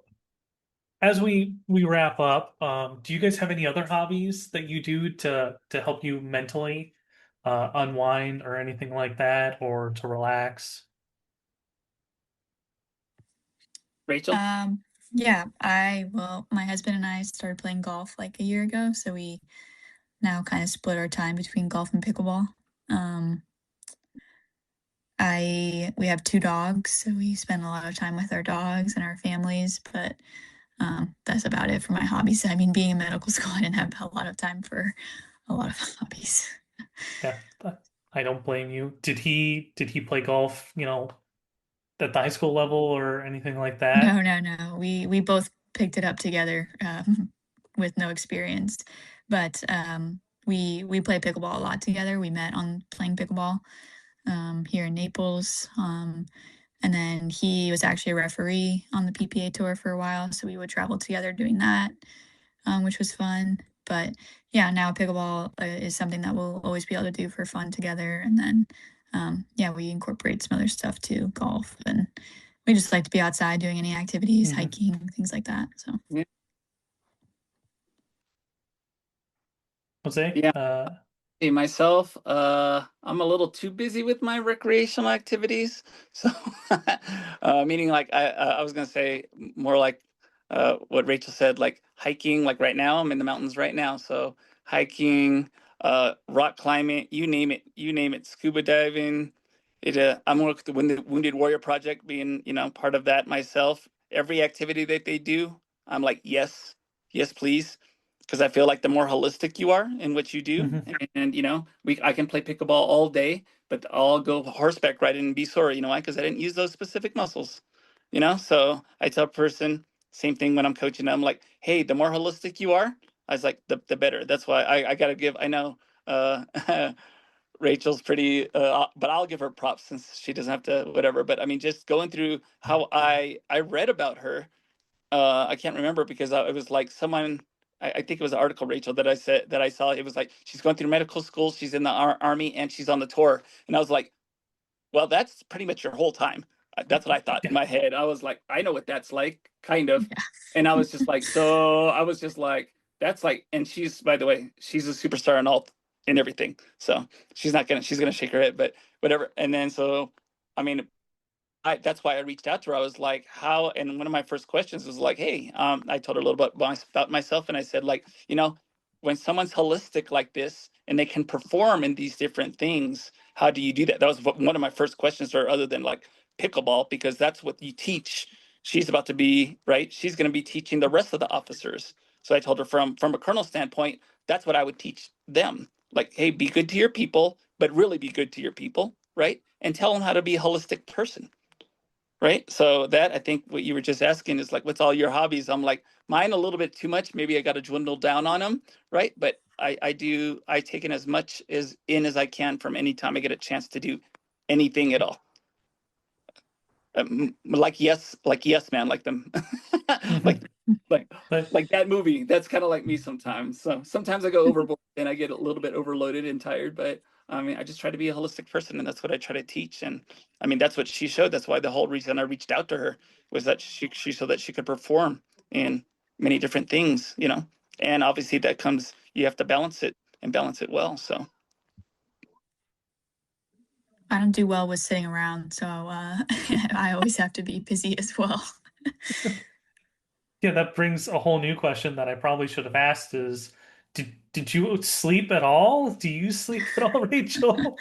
as we wrap up, do you guys have any other hobbies that you do to help you mentally unwind or anything like that, or to relax?
Rachel?
Yeah, my husband and I started playing golf like a year ago, so we now kind of split our time between golf and pickleball. Um, we have two dogs, so we spend a lot of time with our dogs and our families, but that's about it for my hobbies. I mean, being in medical school, I didn't have a lot of time for a lot of hobbies.
Yeah, I don't blame you. Did he play golf, at the high school level or anything like that?
No, no, no. We both picked it up together with no experience, but we play pickleball a lot together. We met on playing pickleball here in Naples, And then he was actually a referee on the PPA tour for a while, so we would travel together doing that, which was fun. But yeah, now pickleball is something that we'll always be able to do for fun together. And then, yeah, we incorporate some other stuff too, golf, and we just like to be outside doing any activities, hiking, things like that. So
Yeah.
Jose?
Yeah. Hey, myself, I'm a little too busy with my recreational activities. So, meaning like I was gonna say more like what Rachel said, like hiking. Like right now, I'm in the mountains right now, so hiking, rock climbing, you name it, scuba diving. I'm with the Wounded Warrior Project, being part of that myself. Every activity that they do, I'm like yes, yes, please, because I feel like the more holistic you are in what you do, and I can play pickleball all day, but I'll go horseback riding and be sore. You know why? Because I didn't use those specific muscles. So I tell a person same thing when I'm coaching them. Like, hey, the more holistic you are, I was like, the better. That's why I gotta give. I know uh, Rachel's pretty, but I'll give her props since she doesn't have to whatever. But I mean, just going through how I read about her, I can't remember because it was like someone. I think it was an article, Rachel, that I saw. It was like she's going through medical school, she's in the army, and she's on the tour. And I was like, well, that's pretty much your whole time. That's what I thought in my head. I was like, I know what that's like, kind of.
yeah.
And I was just like, so I was just like, that's like, and she's, by the way, she's a superstar in all in everything. So she's gonna shake her head, but whatever. And then so, I mean, that's why I reached out to her. I was like, how? And one of my first questions was like, hey, I told her a little bit about myself, and I said, like, when someone's holistic like this and they can perform in these different things, how do you do that? That was one of my first questions to her, other than like pickleball, because that's what you teach. She's about to be right. She's going to be teaching the rest of the officers. So I told her from a colonel standpoint, that's what I would teach them. Like, hey, be good to your people, but really be good to your people, right? And tell them how to be a holistic person. Right. So that, I think what you were just asking is like, what's all your hobbies? I'm like, mine a little bit too much. Maybe I got to dwindle down on them. Right. But I take in as much as I can from any time I get a chance to do anything at all. Like yes, man, like them, like like
But
like that movie. That's kind of like me sometimes. So sometimes I go overboard and I get a little bit overloaded and tired. But I mean, I just try to be a holistic person, and that's what I try to teach. And I mean, that's what she showed. That's why the whole reason I reached out to her was that she so that she could perform in many different things. And obviously that comes, you have to balance it and balance it well. So.
I don't do well with sitting around, so I always have to be busy as well.
yeah, that brings a whole new question that I probably should have asked is, did you sleep at all? Do you sleep at all, Rachel?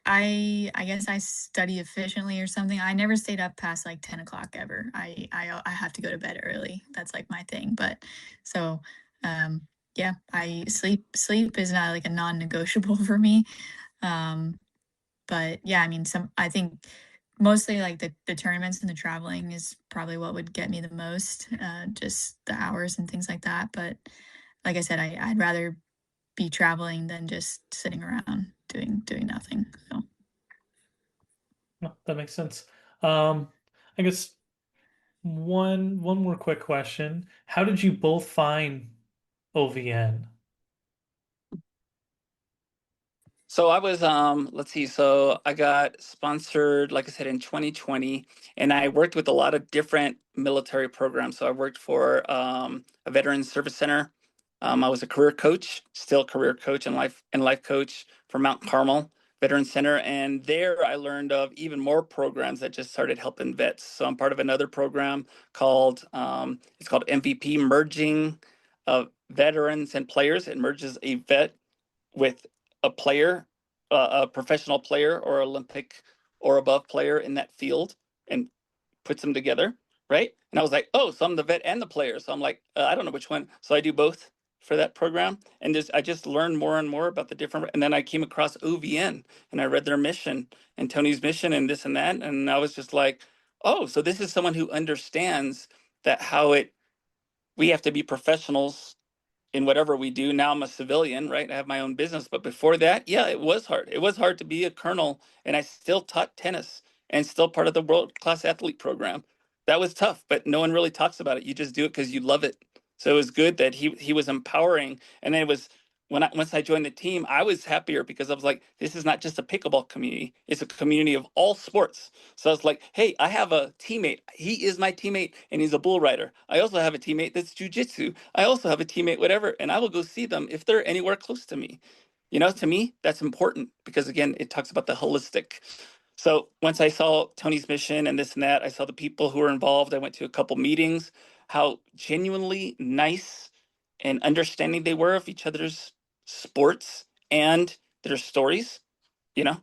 I guess I study efficiently or something. I never stayed up past like 10 o'clock ever. I have to go to bed early. That's like my thing. But so um yeah, I sleep is not like a non-negotiable for me. Um but yeah, I mean I think mostly like the tournaments and the traveling is probably what would get me the most, just the hours and things like that. But like I said, I'd rather be traveling than just sitting around doing nothing. So
No, that makes sense. Um, I guess one more quick question. How did you both find OVN?
So I was, let's see, so I got sponsored, like I said, in 2020, and I worked with a lot of different military programs. So I worked for a veteran service center. I was a career coach, still career coach and life coach for Mount Carmel Veteran Center. And there I learned of even more programs that just started helping vets. So I'm part of another program called, it's called MVP, Merging Veterans and Players. It merges a vet with a player, a professional player or Olympic or above player in that field, and puts them together, right? And I was like, oh, so I'm the vet and the player. So I'm like, I don't know which one. So I do both for that program, and I just learned more and more about the different. And then I came across OVN, and I read their mission and Tony's mission and this and that, and I was just like, oh, so this is someone who understands that how it we have to be professionals in whatever we do. Now I'm a civilian, right? I have my own business. But before that, yeah, it was hard. It was hard to be a colonel, and I still taught tennis and still part of the world class athlete program. That was tough, but no one really talks about it. You just do it because you love it. So it was good that he was empowering, and then it was once I joined the team, I was happier because I was like, this is not just a pickleball community; it's a community of all sports. So I was like, hey, I have a teammate. He is my teammate, and he's a bull rider. I also have a teammate that's jujitsu. I also have a teammate, whatever, and I will go see them if they're anywhere close to me. To me, that's important because again, it talks about the holistic. So once I saw Tony's mission and this and that, I saw the people who were involved. I went to a couple meetings, how genuinely nice and understanding they were of each other's sports and their stories, you know?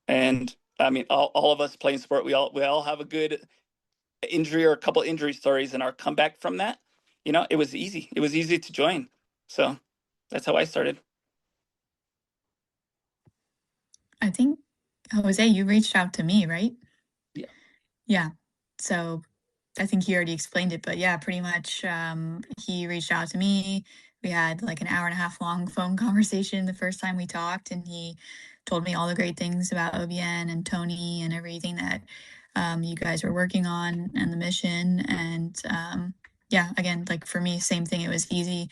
And I mean, all of us playing sport, we all have a good injury or a couple injury stories and our comeback from that. It was easy. It was easy to join. So that's how I started.
I think, Jose, you reached out to me, right?
Yeah.
Yeah. So I think he already explained it, but yeah, pretty much he reached out to me. We had like an hour and a half long phone conversation the first time we talked, and he told me all the great things about OBN and Tony and everything that you guys were working on and the mission. And yeah, again, like for me, same thing. It was easy.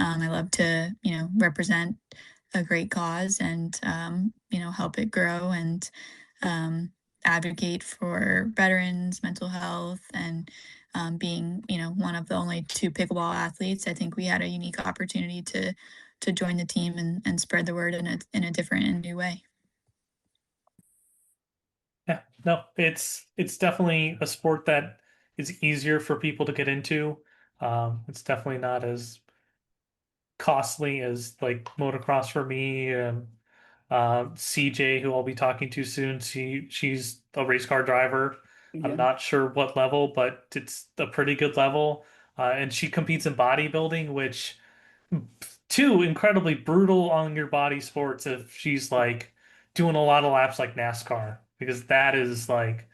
I love to, represent a great cause and, help it grow and um, advocate for veterans, mental health, and being, one of the only two pickleball athletes. I think we had a unique opportunity to join the team and spread the word in a different and new way.
Yeah, no, it's definitely a sport that is easier for people to get into. It's definitely not as costly as like motocross for me. CJ, who I'll be talking to soon, she's a race car driver. I'm
Yeah.
not sure what level, but it's a pretty good level. And she competes in bodybuilding, which two incredibly brutal on your body sports if she's like doing a lot of laps like NASCAR, because that is like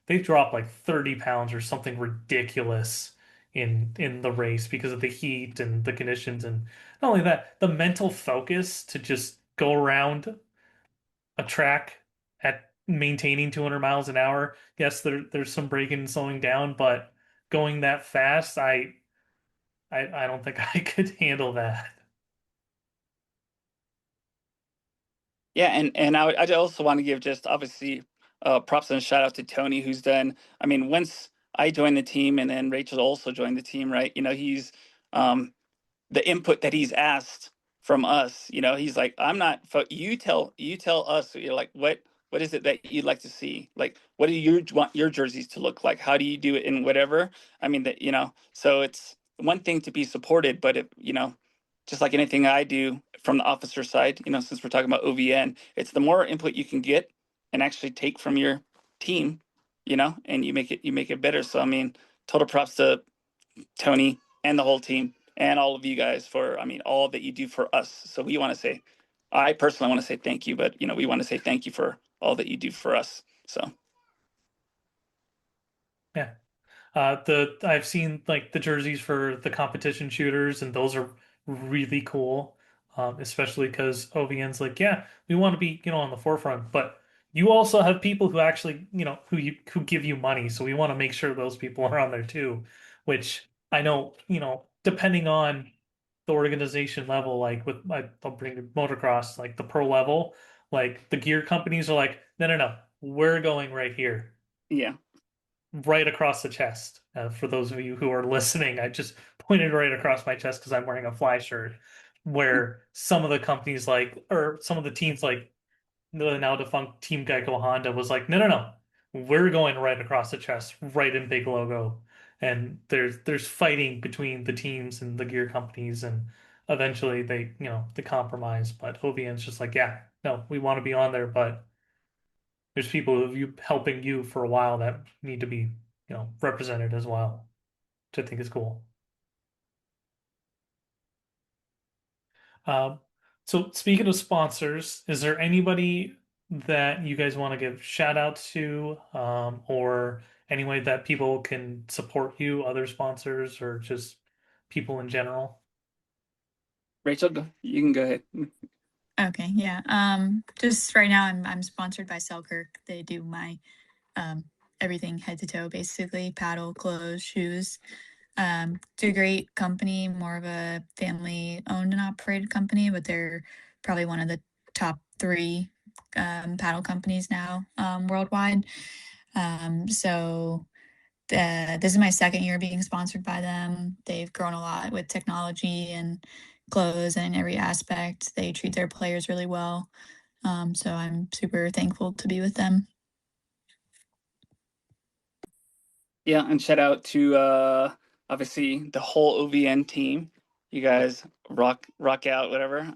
they drop like 30 pounds or something ridiculous in the race because of the heat and the conditions. And not only that, the mental focus to just go around a track at maintaining 200 miles an hour. Yes, there's some braking and slowing down, but going that fast, I don't think I could handle that.
Yeah, and I also want to give just obviously props and a shout out to Tony, who's done. I mean, once I joined the team, and then Rachel also joined the team, right? He's um, the input that he's asked from us. He's like, I'm not. You tell us. You're like, what is it that you'd like to see? Like, what do you want your jerseys to look like? How do you do it in whatever? I mean, that. So it's one thing to be supported, but just like anything I do from the officer side, since we're talking about OVN, it's the more input you can get and actually take from your team, and you make it better. So I mean, total props to Tony and the whole team and all of you guys for, I mean, all that you do for us. So I personally want to say thank you, but we want to say thank you for all that you do for us. So
Yeah. The I've seen like the jerseys for the competition shooters, and those are really cool. Especially because OVN's like, yeah, we want to be, on the forefront, but you also have people who actually, who give you money, so we want to make sure those people are on there too, which I know, depending on the organization level, like I'll bring motocross, like the pro level, like the gear companies are like, no, no, no, we're going right here
yeah,
right across the chest. For those of you who are listening, I just pointed right across my chest because I'm wearing a fly shirt. Where some of the companies like, or some of the teams like the now defunct Team Geico Honda was like, no, no, no, we're going right across the chest, right in big logo. And there's fighting between the teams and the gear companies, and eventually they compromise. But OVN's just like, yeah, no, we want to be on there, but there's people who you helping you for a while that need to be, represented as well, which I think is cool. Um, so speaking of sponsors, is there anybody that you guys want to give shout outs to, or any way that people can support you, other sponsors, or just people in general?
Rachel, you can go ahead.
Okay, yeah. Just right now, I'm sponsored by Selkirk. They do my um everything head to toe, basically paddle, clothes, shoes. It's a great company, more of a family owned and operated company, but they're probably one of the top three paddle companies now worldwide. So this is my second year being sponsored by them. They've grown a lot with technology and clothes and every aspect. They treat their players really well. So I'm super thankful to be with them.
Yeah, and shout out to obviously the whole OVN team. You guys rock out, whatever.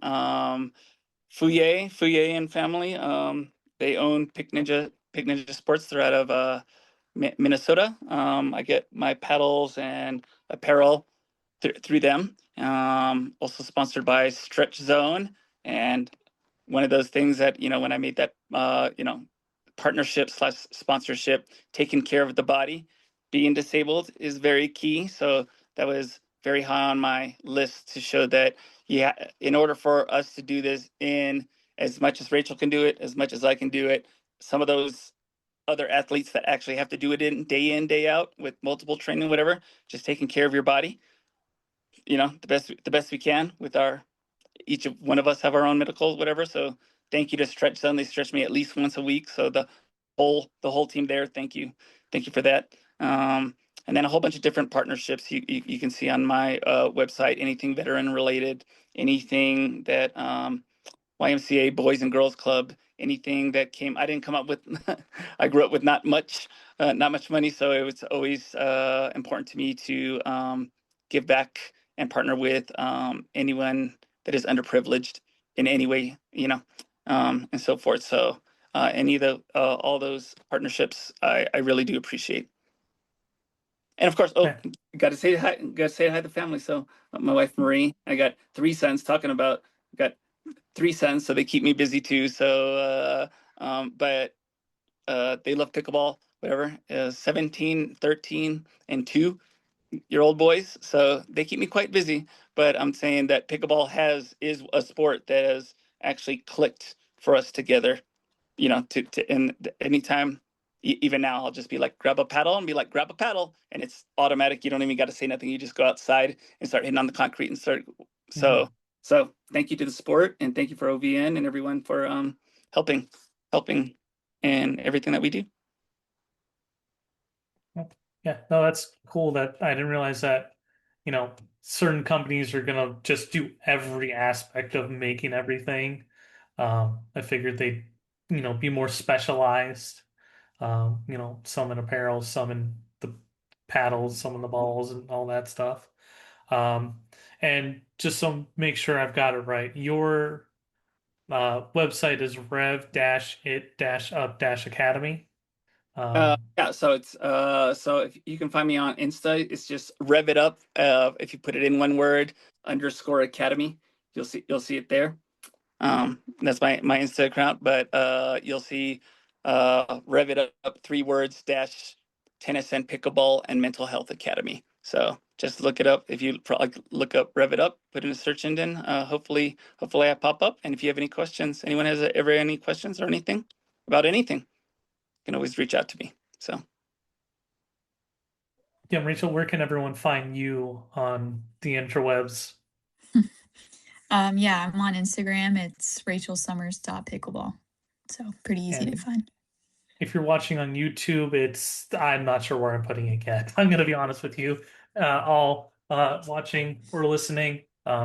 Fouye and family. They own Pick Ninja Sports. They're out of Minnesota. I get my paddles and apparel through them. Also sponsored by Stretch Zone, and one of those things that when I made that partnership slash sponsorship, taking care of the body, being disabled is very key. So that was very high on my list to show that yeah, in order for us to do this in as much as Rachel can do it, as much as I can do it, some of those other athletes that actually have to do it in, day out with multiple training, whatever, just taking care of your body, the best we can with our each of one of us have our own medical, whatever. So thank you to Stretch Zone. They stretch me at least once a week. So the whole team there, thank you for that. And then a whole bunch of different partnerships you can see on my website. Anything veteran related, anything that YMCA Boys and Girls Club, anything that came. I didn't come up with. I grew up with not much money, so it was always important to me to give back and partner with anyone that is underprivileged in any way, and so forth. So any of the all those partnerships, I really do appreciate. And of course,
Okay.
got to say hi to the family. So my wife Marie, I got 3 sons. Got 3 sons, so they keep me busy too. So, but they love pickleball, whatever. 17, 13, and 2-year old boys, so they keep me quite busy. But I'm saying that pickleball is a sport that has actually clicked for us together. To and anytime, even now, I'll just be like, grab a paddle, and be like, grab a paddle, and it's automatic. You don't even got to say nothing. You just go outside and start hitting on the concrete and start.
Mhm.
So thank you to the sport, and thank you for OVN and everyone for helping, helping, and everything that we do.
Yeah, no, that's cool that I didn't realize that, certain companies are gonna just do every aspect of making everything. I figured they'd, be more specialized. Some in apparel, some in the paddles, some in the balls and all that stuff. Um, and just so make sure I've got it right, your website is rev-it-up-academy. Um,
Yeah, so so if you can find me on Insta, it's just rev it up. If you put it in one word, underscore academy, you'll see it there. That's my Insta account, but you'll see rev it up 3 words dash tennis and pickleball and mental health academy. So just look it up. If you look up rev it up, put in a search engine. Hopefully I pop up. And if you have any questions, anyone has ever any questions or anything about anything, you can always reach out to me. So.
yeah, Rachel, where can everyone find you on the interwebs?
Yeah, I'm on Instagram. It's rachelsummers.pickleball. So pretty easy to
And
find.
if you're watching on YouTube, I'm not sure where I'm putting it yet. I'm going to be honest with you, all watching or listening,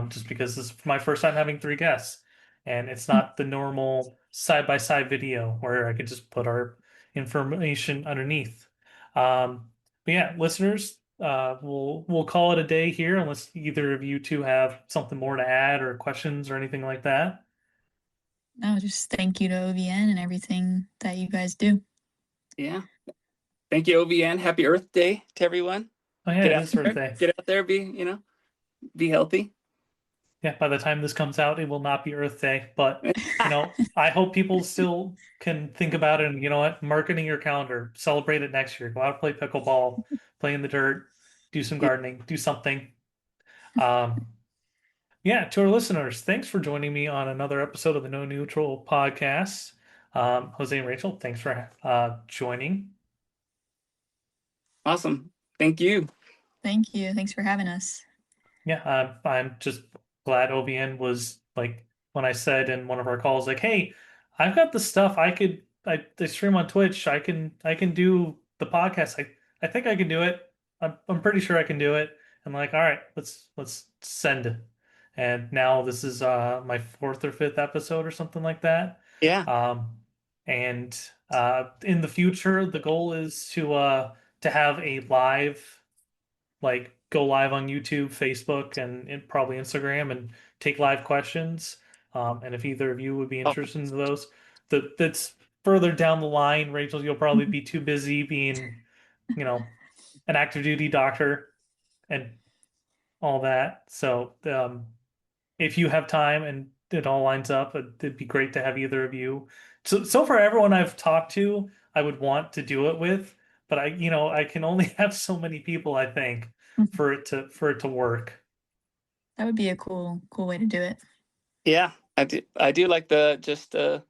just because this is my first time having three guests, and it's not the normal side-by-side video where I could just put our information underneath. But yeah, listeners, we'll call it a day here unless either of you two have something more to add or questions or anything like that.
No, just thank you to OVN and everything that you guys do.
Yeah. Thank you, OVN. Happy Earth Day to everyone.
Oh yeah,
Get
it
out
is Earth
there.
Day.
Get out there. Be healthy.
Yeah, by the time this comes out, it will not be Earth Day, but I hope people still can think about it and you know what, marketing your calendar, celebrate it next year. Go out and play pickleball, play in the dirt, do some
Yeah.
gardening, do something. Um, Yeah, to our listeners, thanks for joining me on another episode of the No Neutral podcast. Jose and Rachel, thanks for joining.
Awesome. Thank you.
Thank you. Thanks for having us.
Yeah, I'm just glad OBN was like when I said in one of our calls, like, "Hey, I've got the stuff I stream on Twitch. I can do the podcast. I think I can do it. I'm pretty sure I can do it." And like, all right, let's send it. And now this is my fourth or fifth episode or something like that.
Yeah.
Um, and in the future, the goal is to have a live like go live on YouTube, Facebook, and probably Instagram and take live questions. And if either of you would be
Oh,
interested in those, that's further down the line. Rachel, you'll probably be too busy being, you know, an active duty doctor and all that. So if you have time and it all lines up, it'd be great to have either of you. So far, everyone I've talked to, I would want to do it with, but I can only have so many people, I think, for it to work.
That would be a cool way to do it.
yeah. I do like the just a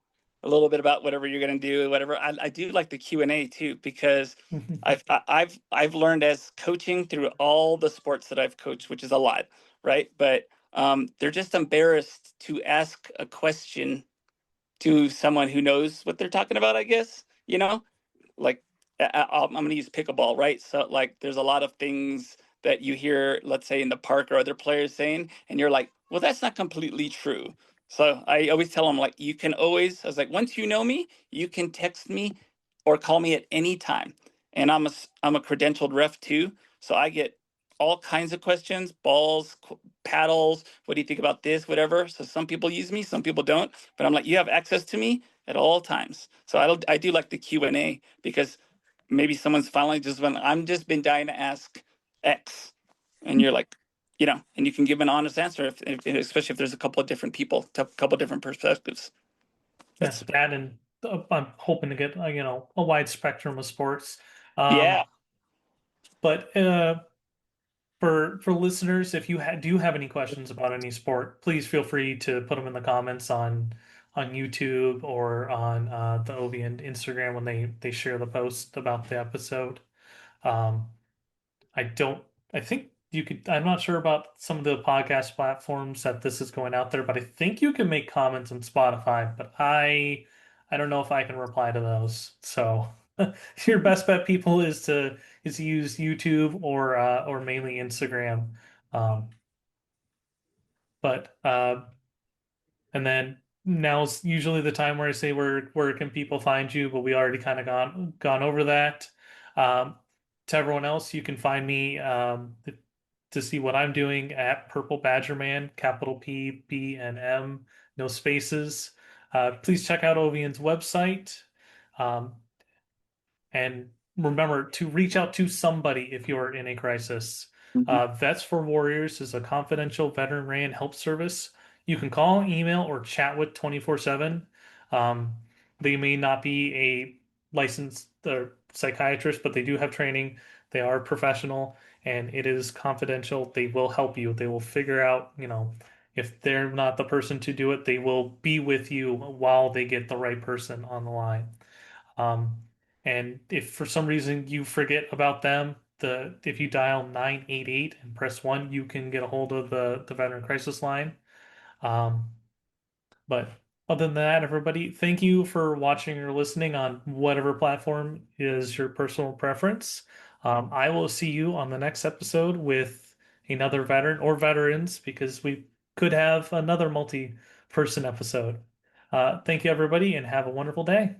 little bit about whatever you're going to do, whatever. I do like the Q&A too, because I've learned as coaching through all the sports that I've coached, which is a lot, right? But they're just embarrassed to ask a question to someone who knows what they're talking about, I guess, like I'm going to use pickleball, right? So like there's a lot of things that you hear, let's say in the park or other players saying, and you're like, well, that's not completely true. So I always tell them like, I was like, once you know me, you can text me or call me at any time. And I'm a credentialed ref too. So I get all kinds of questions, balls, paddles. What do you think about this? Whatever. So some people use me, some people don't, but I'm like, you have access to me at all times. So I do like the Q&A because maybe someone's finally just when I'm just been dying to ask X, and you're like, and you can give an honest answer especially if there's a couple of different people, a couple of different perspectives.
Yeah,
That's
that and I'm hoping to get a wide spectrum of sports. Um,
yeah.
but for listeners, if you do have any questions about any sport, please feel free to put them in the comments on YouTube or on the Ovi and Instagram when they share the post about the episode. Um, I don't. I think you could. I'm not sure about some of the podcast platforms that this is going out there, but I think you can make comments on Spotify. But I don't know if I can reply to those. So your best bet, people, is to use YouTube or mainly Instagram. Um, but and then now's usually the time where I say where can people find you, but we already kind of gone over that. Um, to everyone else, you can find me to see what I'm doing at Purple Badger Man, capital P, B, and M, no spaces. Please check out Ovian's website. Um, and remember to reach out to somebody if you're in a crisis.
Mhm.
Vets for Warriors is a confidential veteran ran help service. You can call, email, or chat with 24/7. Um, they may not be a licensed psychiatrist, but they do have training. They are professional and it is confidential. They will help you. They will figure out, if they're not the person to do it, they will be with you while they get the right person on the line. Um, and if for some reason you forget about them, if you dial 988 and press 1, you can get a hold of the Veteran Crisis Line. Um, but other than that, everybody, thank you for watching or listening on whatever platform is your personal preference. I will see you on the next episode with another veteran or veterans because we could have another multi-person episode. Thank you, everybody, and have a wonderful day.